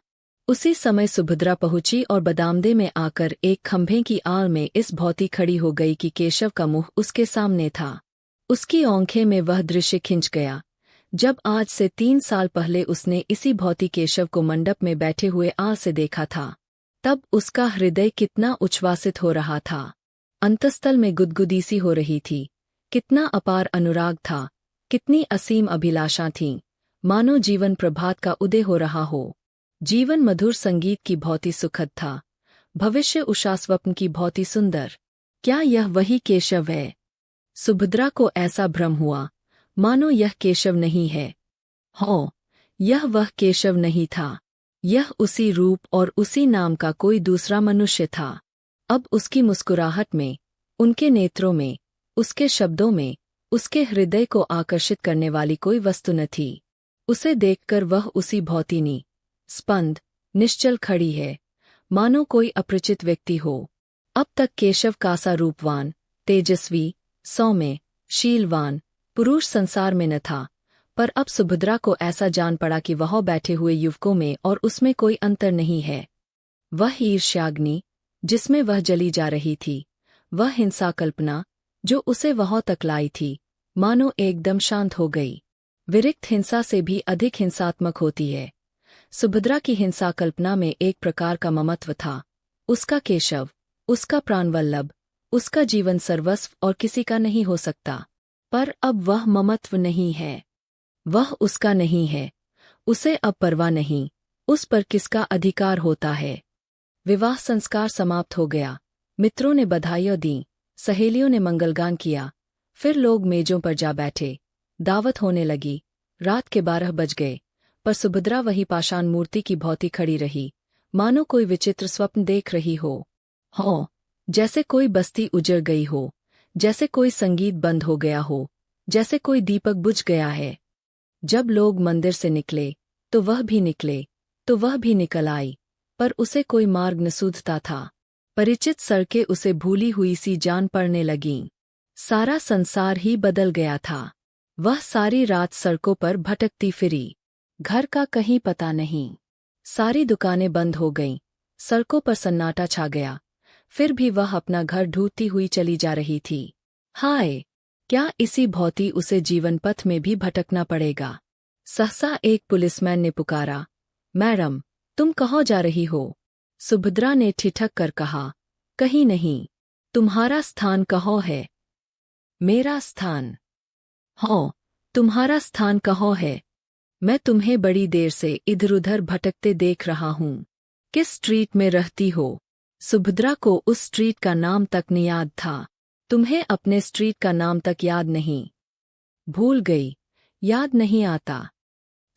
उसी समय सुभद्रा पहुंची और बदामदे में आकर एक खंभे की आड़ में इस भौती खड़ी हो गई कि केशव का मुंह उसके सामने था। उसकी आंखें में वह दृश्य खिंच गया जब आज से 3 साल पहले उसने इसी भौती केशव को मंडप में बैठे हुए आड़ से देखा था। तब उसका हृदय कितना उच्छ्वासित हो रहा था। अंतस्तल में गुदगुदी सी हो रही थी। कितना अपार अनुराग था, कितनी असीम अभिलाषा थीं, मानो जीवन प्रभात का उदय हो रहा हो। जीवन मधुर संगीत की भौती सुखद था, भविष्य उषा स्वप्न की भौती सुंदर। क्या यह वही केशव है? सुभद्रा को ऐसा भ्रम हुआ, मानो यह केशव नहीं है। हो, यह वह केशव नहीं था। यह उसी रूप और उसी नाम का कोई दूसरा मनुष्य था। अब उसकी मुस्कुराहट में, उनके नेत्रों में, उसके शब्दों में, उसके हृदय को आकर्षित करने वाली कोई वस्तु न थी। उसे देखकर वह उसी भौतिनी, स्पंद, निश्चल खड़ी है, मानो कोई अपरिचित व्यक्ति हो। अब तक केशव कासा रूपवान, तेजस्वी, सौम्य, शीलवान पुरुष संसार में न था, पर अब सुभद्रा को ऐसा जान पड़ा कि वह बैठे हुए युवकों में और उसमें कोई अंतर नहीं है। वह ईर्ष्याग्नि, जिसमें वह जली जा रही थी, वह हिंसा कल्पना, जो उसे वहां तक लाई थी, मानो एकदम शांत हो गई। विरिक्त हिंसा से भी अधिक हिंसात्मक होती है। सुभद्रा की हिंसा कल्पना में एक प्रकार का ममत्व था। उसका केशव, उसका प्राणवल्लभ, उसका जीवन सर्वस्व और किसी का नहीं हो सकता। पर अब वह ममत्व नहीं है, वह उसका नहीं है। उसे अब परवाह नहीं, उस पर किसका अधिकार होता है। विवाह संस्कार समाप्त हो गया। मित्रों ने बधाइयाँ दीं, सहेलियों ने मंगलगान किया। फिर लोग मेजों पर जा बैठे, दावत होने लगी। रात के 12 बज गए, पर सुभद्रा वही पाषाण मूर्ति की भौती खड़ी रही, मानो कोई विचित्र स्वप्न देख रही हो, जैसे कोई बस्ती उजड़ गई हो, जैसे कोई संगीत बंद हो गया हो, जैसे कोई दीपक बुझ गया है। जब लोग मंदिर से निकले, तो वह भी निकले, तो वह भी निकल आई, पर उसे कोई मार्ग न सूझता था। परिचित सड़कें उसे भूली हुई सी जान पड़ने लगीं। सारा संसार ही बदल गया था। वह सारी रात सड़कों पर भटकती फिरी, घर का कहीं पता नहीं। सारी दुकानें बंद हो गईं, सड़कों पर सन्नाटा छा गया। फिर भी वह अपना घर ढूंढती हुई चली जा रही थी। हाय, क्या इसी भौती उसे जीवन पथ में भी भटकना पड़ेगा? सहसा एक पुलिसमैन ने पुकारा, मैडम, तुम कहाँ जा रही हो? सुभद्रा ने ठिठक कर कहा, कहीं नहीं। तुम्हारा स्थान कहाँ है? मेरा स्थान? हो, तुम्हारा स्थान कहाँ है? मैं तुम्हें बड़ी देर से इधर-उधर भटकते देख रहा हूँ। किस स्ट्रीट में रहती हो? सुभद्रा को उस स्ट्रीट का नाम तक नहीं याद था। तुम्हें अपने स्ट्रीट का नाम तक याद नहीं? भूल गई, याद नहीं आता।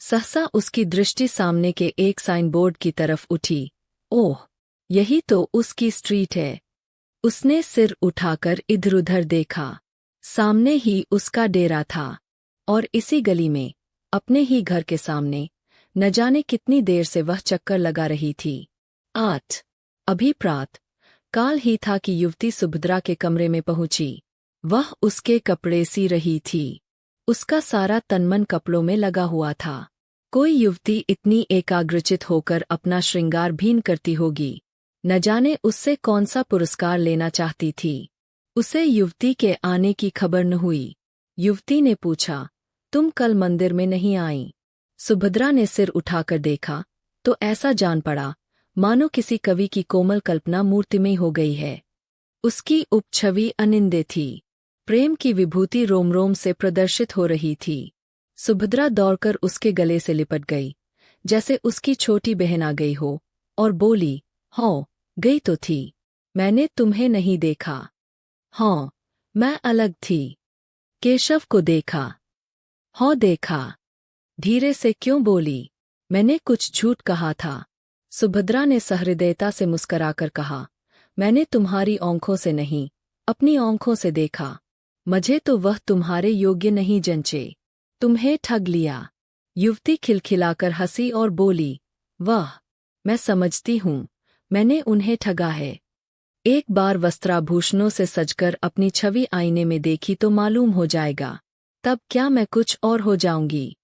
सहसा उसकी दृष्टि सामने के एक साइन बोर्ड की तरफ उठी। ओह, यही तो उसकी स्ट्रीट है। उसने सिर उठाकर इधर-उधर देखा। सामने ही उसका डेरा था, और इसी गली में, अपने ही घर के सामने, न जाने कितनी देर से वह चक्कर लगा रही थी। 8 अभी प्रात काल ही था कि युवती सुभद्रा के कमरे में पहुंची। वह उसके कपड़े सी रही थी। उसका सारा तनमन कपड़ों में लगा हुआ था। कोई युवती इतनी एकाग्रचित होकर अपना श्रृंगार भीन करती होगी। न जाने उससे कौन सा पुरस्कार लेना चाहती थी। उसे युवती के आने की खबर न हुई। युवती ने पूछा, तुम कल मंदिर में नहीं आई? सुभद्रा ने सिर उठाकर देखा, तो ऐसा जान पड़ा, मानो किसी कवि की कोमल कल्पना मूर्तिमय हो गई है। उसकी उपछवि अनिंद्य थी। प्रेम की विभूति रोम रोम से प्रदर्शित हो रही थी। सुभद्रा दौड़कर उसके गले से लिपट गई, जैसे उसकी छोटी बहन आ गई हो, और बोली, हाँ, गई तो थी। मैंने तुम्हें नहीं देखा। हाँ, मैं अलग थी। केशव को देखा। हाँ, देखा। धीरे से क्यों बोली? मैंने कुछ झूठ कहा था। सुभद्रा ने सहृदयता से मुस्कराकर कहा, मैंने तुम्हारी आंखों से नहीं, अपनी आंखों से देखा। मुझे तो वह तुम्हारे योग्य नहीं जंचे। तुम्हें ठग लिया। युवती खिलखिलाकर हंसी और बोली, वाह, मैं समझती हूँ, मैंने उन्हें ठगा है। एक बार वस्त्राभूषणों से सजकर अपनी छवि आईने में देखी तो मालूम हो जाएगा, तब क्या मैं कुछ और हो जाऊंगी।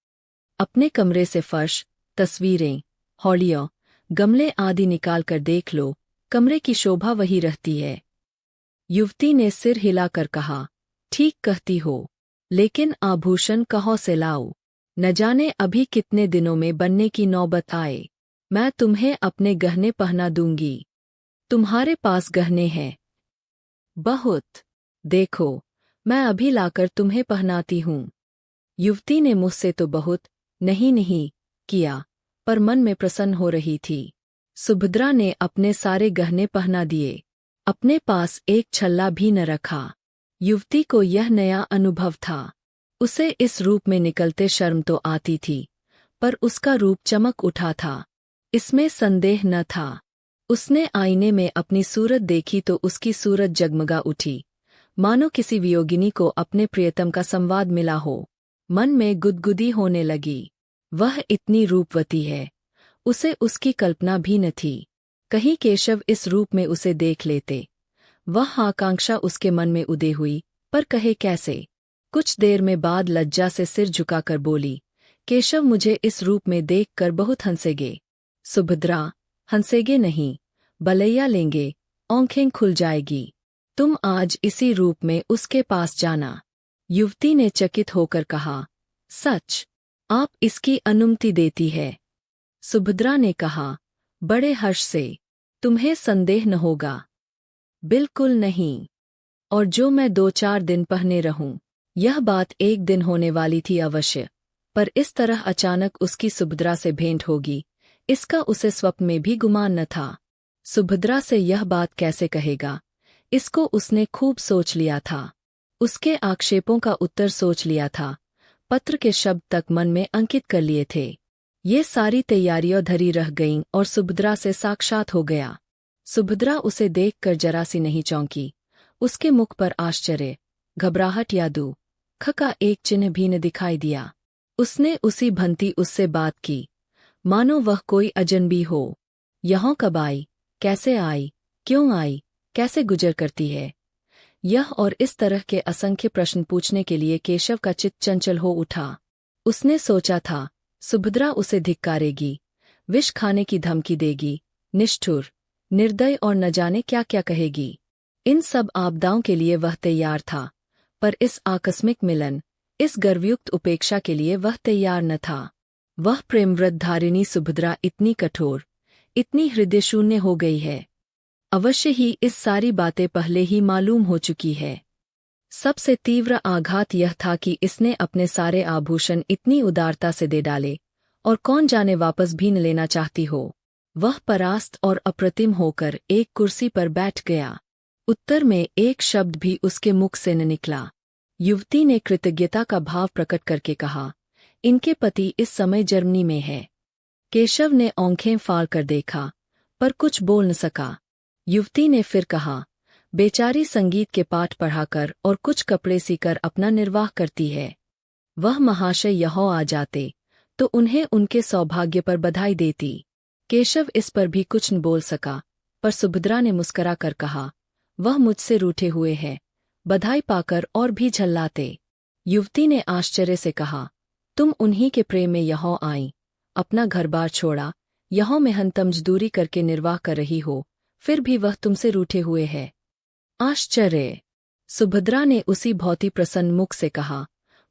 अपने कमरे से फर्श, तस्वीरें, हौलियों, गमले आदि निकाल कर देख लो, कमरे की शोभा वही रहती है। युवती ने सिर हिलाकर कहा, ठीक कहती हो, लेकिन आभूषण कहाँ से लाऊं? न जाने अभी कितने दिनों में बनने की नौबत आए। मैं तुम्हें अपने गहने पहना दूंगी। तुम्हारे पास गहने हैं? बहुत। देखो, मैं अभी लाकर तुम्हें पहनाती हूँ। युवती ने मुझसे तो बहुत नहीं किया, पर मन में प्रसन्न हो रही थी। सुभद्रा ने अपने सारे गहने पहना दिए। अपने पास एक छल्ला भी न रखा। युवती को यह नया अनुभव था। उसे इस रूप में निकलते शर्म तो आती थी, पर उसका रूप चमक उठा था, इसमें संदेह न था। उसने आईने में अपनी सूरत देखी तो उसकी सूरत जगमगा उठी, मानो किसी वियोगिनी को अपने प्रियतम का संवाद मिला हो। मन में गुदगुदी होने लगी। वह इतनी रूपवती है, उसे उसकी कल्पना भी न थी। कहीं केशव इस रूप में उसे देख लेते। वह आकांक्षा उसके मन में उदय हुई, पर कहे कैसे। कुछ देर में बाद लज्जा से सिर झुकाकर बोली, केशव मुझे इस रूप में देखकर बहुत हंसेगे। सुभद्रा, हंसेगे नहीं, बलैया लेंगे, आंखें खुल जाएगी। तुम आज इसी रूप में उसके पास जाना। युवती ने चकित होकर कहा, सच? आप इसकी अनुमति देती है? सुभद्रा ने कहा, बड़े हर्ष से। तुम्हें संदेह न होगा? बिल्कुल नहीं। और जो मैं 2-4 दिन पहने रहूं। यह बात एक दिन होने वाली थी अवश्य, पर इस तरह अचानक उसकी सुभद्रा से भेंट होगी, इसका उसे स्वप्न में भी गुमान न था। सुभद्रा से यह बात कैसे कहेगा, इसको उसने खूब सोच लिया था। उसके आक्षेपों का उत्तर सोच लिया था, पत्र के शब्द तक मन में अंकित कर लिए थे। ये सारी तैयारियां धरी रह गईं और सुभद्रा से साक्षात हो गया। सुभद्रा उसे देखकर जरा सी नहीं चौंकी। उसके मुख पर आश्चर्य, घबराहट या दुख का एक चिन्ह भी न दिखाई दिया। उसने उसी भंती उससे बात की, मानो वह कोई अजनबी हो। यहाँ कब आई, कैसे आई, क्यों आई, कैसे गुजर करती है? यह और इस तरह के असंख्य प्रश्न पूछने के लिए केशव का चित्त चंचल हो उठा। उसने सोचा था, सुभद्रा उसे धिक्कारेगी, विष खाने की धमकी देगी, निष्ठुर, निर्दय और न जाने क्या क्या कहेगी। इन सब आपदाओं के लिए वह तैयार था, पर इस आकस्मिक मिलन, इस गर्वयुक्त उपेक्षा के लिए वह तैयार न था। वह प्रेमव्रत धारिणी सुभद्रा इतनी कठोर, इतनी हृदयशून्य हो गई है। अवश्य ही इस सारी बातें पहले ही मालूम हो चुकी है। सबसे तीव्र आघात यह था कि इसने अपने सारे आभूषण इतनी उदारता से दे डाले, और कौन जाने वापस भी न लेना चाहती हो। वह परास्त और अप्रतिम होकर एक कुर्सी पर बैठ गया। उत्तर में एक शब्द भी उसके मुख से न निकला। युवती ने कृतज्ञता का भाव प्रकट करके कहा, इनके पति इस समय जर्मनी में है। केशव ने आंखें फाड़ कर देखा, पर कुछ बोल न सका। युवती ने फिर कहा, बेचारी संगीत के पाठ पढ़ाकर और कुछ कपड़े सीकर अपना निर्वाह करती है। वह महाशय यहाँ आ जाते, तो उन्हें उनके सौभाग्य पर बधाई देती। केशव इस पर भी कुछ न बोल सका, पर सुभद्रा ने मुस्करा कर कहा, वह मुझसे रूठे हुए है, बधाई पाकर और भी झल्लाते। युवती ने आश्चर्य से कहा, तुम उन्हीं के प्रेम में यहाँ आई, अपना घर-बार छोड़ा, यहाँ मेहनत मजदूरी करके निर्वाह कर रही हो, फिर भी वह तुमसे रूठे हुए है। आश्चर्य। सुभद्रा ने उसी भौती प्रसन्न मुख से कहा,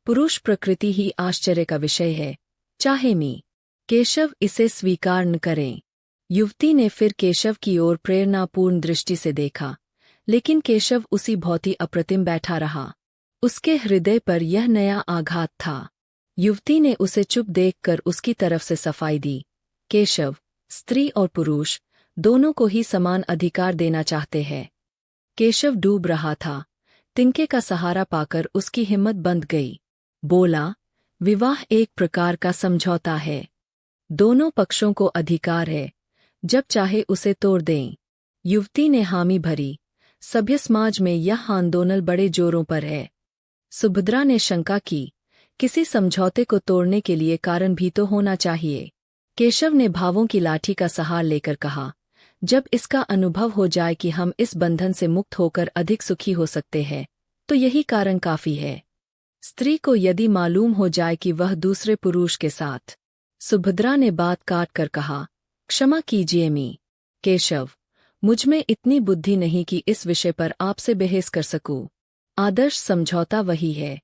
पुरुष प्रकृति ही आश्चर्य का विषय है, चाहे मी केशव इसे स्वीकार न करें। युवती ने फिर केशव की ओर प्रेरणापूर्ण दृष्टि से देखा, लेकिन केशव उसी भौती अप्रतिम बैठा रहा। उसके हृदय पर यह नया आघात था। युवती ने उसे चुप देखकर उसकी तरफ से सफाई दी, केशव, स्त्री और पुरुष दोनों को ही समान अधिकार देना चाहते हैं। केशव डूब रहा था। तिनके का सहारा पाकर उसकी हिम्मत बंध गई। बोला, विवाह एक प्रकार का समझौता है। दोनों पक्षों को अधिकार है, जब चाहे उसे तोड़ दें। युवती ने हामी भरी, सभ्य समाज में यह आंदोलन बड़े जोरों पर है। सुभद्रा ने शंका की, किसी समझौते को तोड़ने के लिए कारण भी तो होना चाहिए। केशव ने भावों की लाठी का सहारा लेकर कहा, जब इसका अनुभव हो जाए कि हम इस बंधन से मुक्त होकर अधिक सुखी हो सकते हैं, तो यही कारण काफी है। स्त्री को यदि मालूम हो जाए कि वह दूसरे पुरुष के साथ। सुभद्रा ने बात काट कर कहा, क्षमा कीजिए मी केशव, मुझमें इतनी बुद्धि नहीं कि इस विषय पर आपसे बहस कर सकूं। आदर्श समझौता वही है,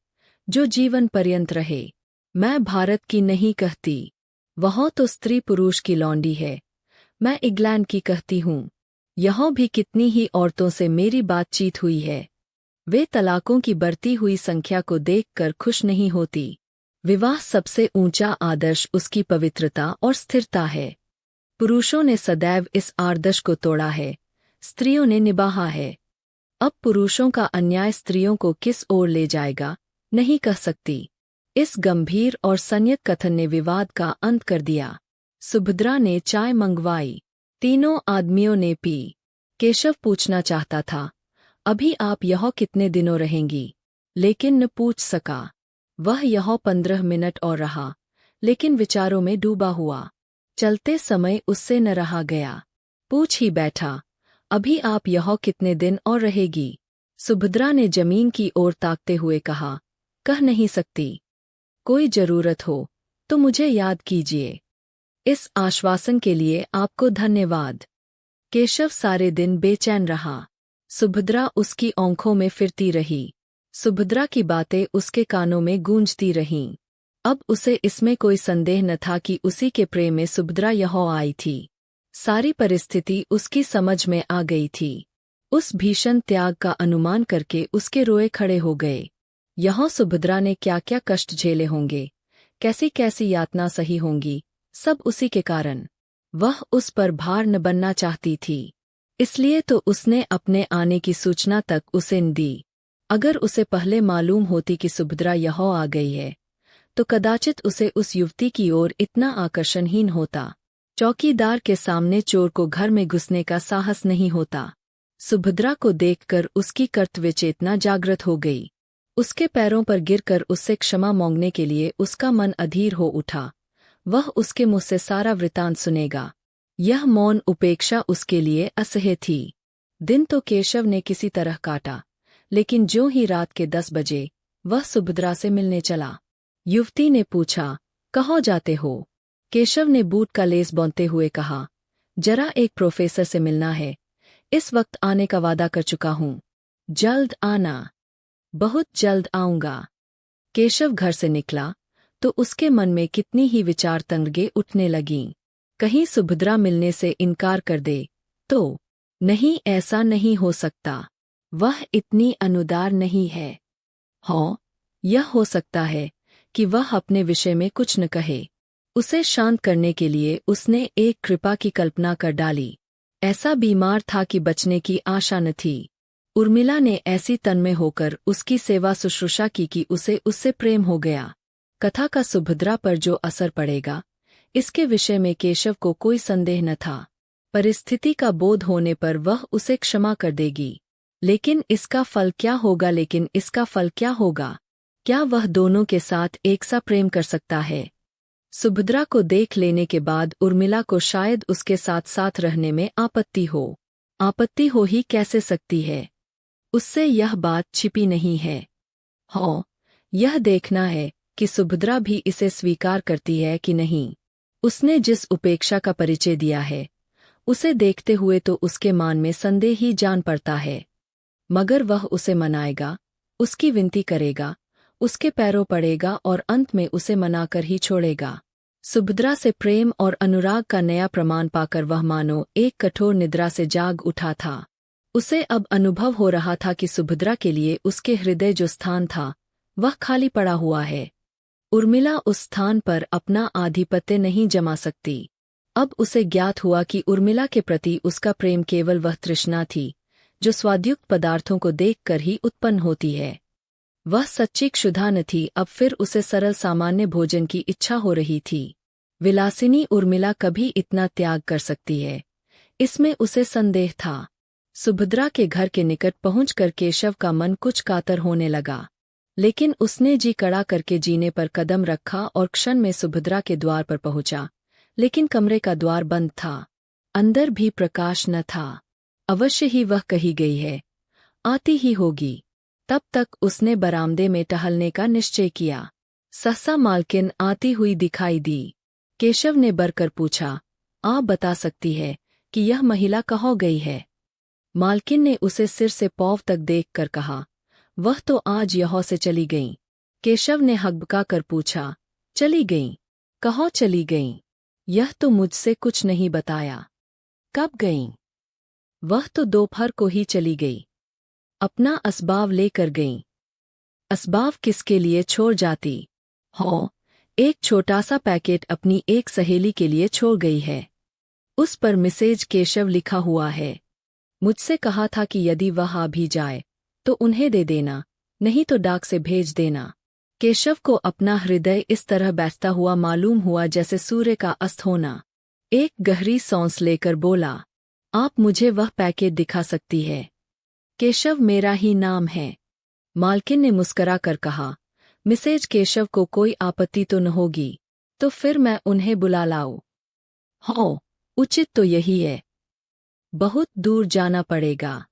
जो जीवन पर्यंत रहे। मैं भारत की नहीं कहती, वहाँ तो स्त्री पुरुष की लौंडी है। मैं इंग्लैंड की कहती हूँ। यहाँ भी कितनी ही औरतों से मेरी बातचीत हुई है। वे तलाकों की बढ़ती हुई संख्या को देखकर खुश नहीं होती। विवाह सबसे ऊंचा आदर्श उसकी पवित्रता और स्थिरता है। पुरुषों ने सदैव इस आदर्श को तोड़ा है, स्त्रियों ने निभाया है। अब पुरुषों का अन्याय स्त्रियों को किस ओर ले जाएगा, नहीं कह सकती। इस गंभीर और संयत कथन ने विवाद का अंत कर दिया। सुभद्रा ने चाय मंगवाई। तीनों आदमियों ने पी। केशव पूछना चाहता था, अभी आप यहाँ कितने दिनों रहेंगी, लेकिन न पूछ सका। वह यहाँ 15 मिनट और रहा, लेकिन विचारों में डूबा हुआ। चलते समय उससे न रहा गया। पूछ ही बैठा, अभी आप यहाँ कितने दिन और रहेगी? सुभद्रा ने जमीन की ओर ताकते हुए कहा, कह नहीं सकती। कोई जरूरत हो तो मुझे याद कीजिए। इस आश्वासन के लिए आपको धन्यवाद। केशव सारे दिन बेचैन रहा। सुभद्रा उसकी आंखों में फिरती रही। सुभद्रा की बातें उसके कानों में गूंजती रहीं। अब उसे इसमें कोई संदेह न था कि उसी के प्रेम में सुभद्रा यहाँ आई थी। सारी परिस्थिति उसकी समझ में आ गई थी। उस भीषण त्याग का अनुमान करके उसके रोए खड़े हो गए। यहाँ सुभद्रा ने क्या क्या कष्ट झेले होंगे, कैसी कैसी यातना सही होंगी, सब उसी के कारण। वह उस पर भार न बनना चाहती थी, इसलिए तो उसने अपने आने की सूचना तक उसे न दी। अगर उसे पहले मालूम होती कि सुभद्रा यहाँ आ गई है, तो कदाचित उसे उस युवती की ओर इतना आकर्षणहीन होता। चौकीदार के सामने चोर को घर में घुसने का साहस नहीं होता। सुभद्रा को देखकर उसकी कर्तव्य चेतना जागृत हो गई। उसके पैरों पर गिरकर उससे क्षमा मांगने के लिए उसका मन अधीर हो उठा। वह उसके मुँह से सारा वृतांत सुनेगा। यह मौन उपेक्षा उसके लिए असह्य थी। दिन तो केशव ने किसी तरह काटा, लेकिन ज्यों ही रात के 10 बजे वह सुभद्रा से मिलने चला। युवती ने पूछा, कहाँ जाते हो? केशव ने बूट का लेस बांधते हुए कहा, जरा एक प्रोफेसर से मिलना है, इस वक्त आने का वादा कर चुका हूँ। जल्द आना। बहुत जल्द आऊंगा। केशव घर से निकला तो उसके मन में कितनी ही विचार तंगें उठने लगीं। कहीं सुभद्रा मिलने से इनकार कर दे तो? नहीं, ऐसा नहीं हो सकता। वह इतनी अनुदार नहीं है। हाँ, यह हो सकता है कि वह अपने विषय में कुछ न कहे। उसे शांत करने के लिए उसने एक कृपा की कल्पना कर डाली। ऐसा बीमार था कि बचने की आशा न थी। उर्मिला ने ऐसी तन्मय होकर उसकी सेवा शुश्रूषा की कि उसे उससे प्रेम हो गया। कथा का सुभद्रा पर जो असर पड़ेगा, इसके विषय में केशव को कोई संदेह न था। परिस्थिति का बोध होने पर वह उसे क्षमा कर देगी। लेकिन इसका फल क्या होगा? क्या वह दोनों के साथ एक सा प्रेम कर सकता है? सुभद्रा को देख लेने के बाद उर्मिला को शायद उसके साथ साथ रहने में आपत्ति हो। आपत्ति हो ही कैसे सकती है? उससे यह बात छिपी नहीं है। हाँ, यह देखना है कि सुभद्रा भी इसे स्वीकार करती है कि नहीं। उसने जिस उपेक्षा का परिचय दिया है, उसे देखते हुए तो उसके मान में संदेह ही जान पड़ता है। मगर वह उसे मनाएगा, उसकी विनती करेगा, उसके पैरों पड़ेगा और अंत में उसे मनाकर ही छोड़ेगा। सुभद्रा से प्रेम और अनुराग का नया प्रमाण पाकर वह मानो एक कठोर निद्रा से जाग उठा था। उसे अब अनुभव हो रहा था कि सुभद्रा के लिए उसके हृदय जो स्थान था, वह खाली पड़ा हुआ है। उर्मिला उस स्थान पर अपना आधिपत्य नहीं जमा सकती। अब उसे ज्ञात हुआ कि उर्मिला के प्रति उसका प्रेम केवल वह तृष्णा थी जो स्वादयुक्त पदार्थों को देखकर ही उत्पन्न होती है। वह सच्ची क्षुधा न थी। अब फिर उसे सरल सामान्य भोजन की इच्छा हो रही थी। विलासिनी उर्मिला कभी इतना त्याग कर सकती है, इसमें उसे संदेह था। सुभद्रा के घर के निकट पहुंचकर केशव का मन कुछ कातर होने लगा, लेकिन उसने जी कड़ा करके जीने पर कदम रखा और क्षण में सुभद्रा के द्वार पर पहुंचा। लेकिन कमरे का द्वार बंद था, अंदर भी प्रकाश न था। अवश्य ही वह कही गई है, आती ही होगी। तब तक उसने बरामदे में टहलने का निश्चय किया। सहसा मालकिन आती हुई दिखाई दी। केशव ने बरकर पूछा, आप बता सकती है कि यह महिला कहाँ गई है? मालकिन ने उसे सिर से पांव तक देखकर कहा, वह तो आज यहाँ से चली गईं। केशव ने हकबका कर पूछा, चली गईं? कहाँ चली गईं? यह तो मुझसे कुछ नहीं बताया। कब गईं? वह तो दोपहर को ही चली गई। अपना असबाव लेकर गई। असबाव किसके लिए छोड़ जाती? हो, एक छोटा सा पैकेट अपनी एक सहेली के लिए छोड़ गई है। उस पर मिसेज केशव लिखा हुआ है। मुझसे कहा था कि यदि वह आ भी जाए तो उन्हें दे देना, नहीं तो डाक से भेज देना। केशव को अपना हृदय इस तरह बैठता हुआ मालूम हुआ जैसे सूर्य का अस्त होना। एक गहरी सांस लेकर बोला, आप मुझे वह पैकेट दिखा सकती है? केशव मेरा ही नाम है। मालकिन ने मुस्करा कर कहा, मिसेज केशव को कोई आपत्ति तो न होगी, तो फिर मैं उन्हें बुला लाऊं। हो, उचित तो यही है। बहुत दूर जाना पड़ेगा।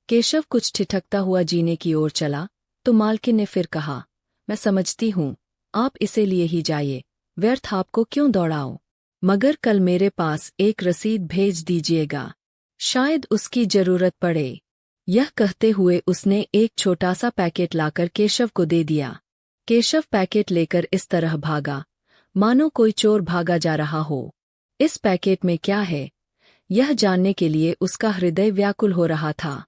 केशव कुछ ठिठकता हुआ जीने की ओर चला तो मालकिन ने फिर कहा, मैं समझती हूँ, आप इसे लिए ही जाइए, व्यर्थ आपको क्यों दौड़ाऊं, मगर कल मेरे पास एक रसीद भेज दीजिएगा, शायद उसकी जरूरत पड़े। यह कहते हुए उसने एक छोटा सा पैकेट लाकर केशव को दे दिया। केशव पैकेट लेकर इस तरह भागा मानो कोई चोर भागा जा रहा हो। इस पैकेट में क्या है, यह जानने के लिए उसका हृदय व्याकुल हो रहा था।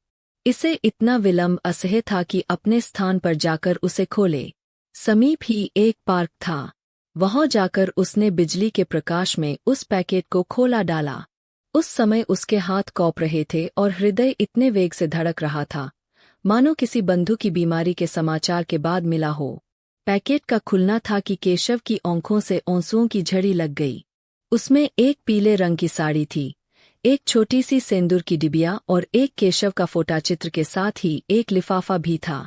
इसे इतना विलंब असह्य था कि अपने स्थान पर जाकर उसे खोले। समीप ही एक पार्क था। वहां जाकर उसने बिजली के प्रकाश में उस पैकेट को खोला डाला। उस समय उसके हाथ कौप रहे थे और हृदय इतने वेग से धड़क रहा था मानो किसी बंधु की बीमारी के समाचार के बाद मिला हो। पैकेट का खुलना था कि केशव की आंखों से आंसुओं की झड़ी लग गई। उसमें एक पीले रंग की साड़ी थी, एक छोटी सी सेंदूर की डिबिया और एक केशव का फोटाचित्र के साथ ही एक लिफाफा भी था।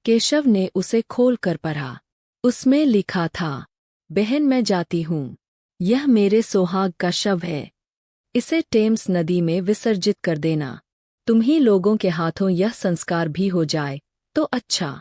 केशव ने उसे खोल कर पढ़ा। उसमें लिखा था, बहन मैं जाती हूँ, यह मेरे सोहाग का शव है, इसे टेम्स नदी में विसर्जित कर देना। तुम्ही लोगों के हाथों यह संस्कार भी हो जाए तो अच्छा।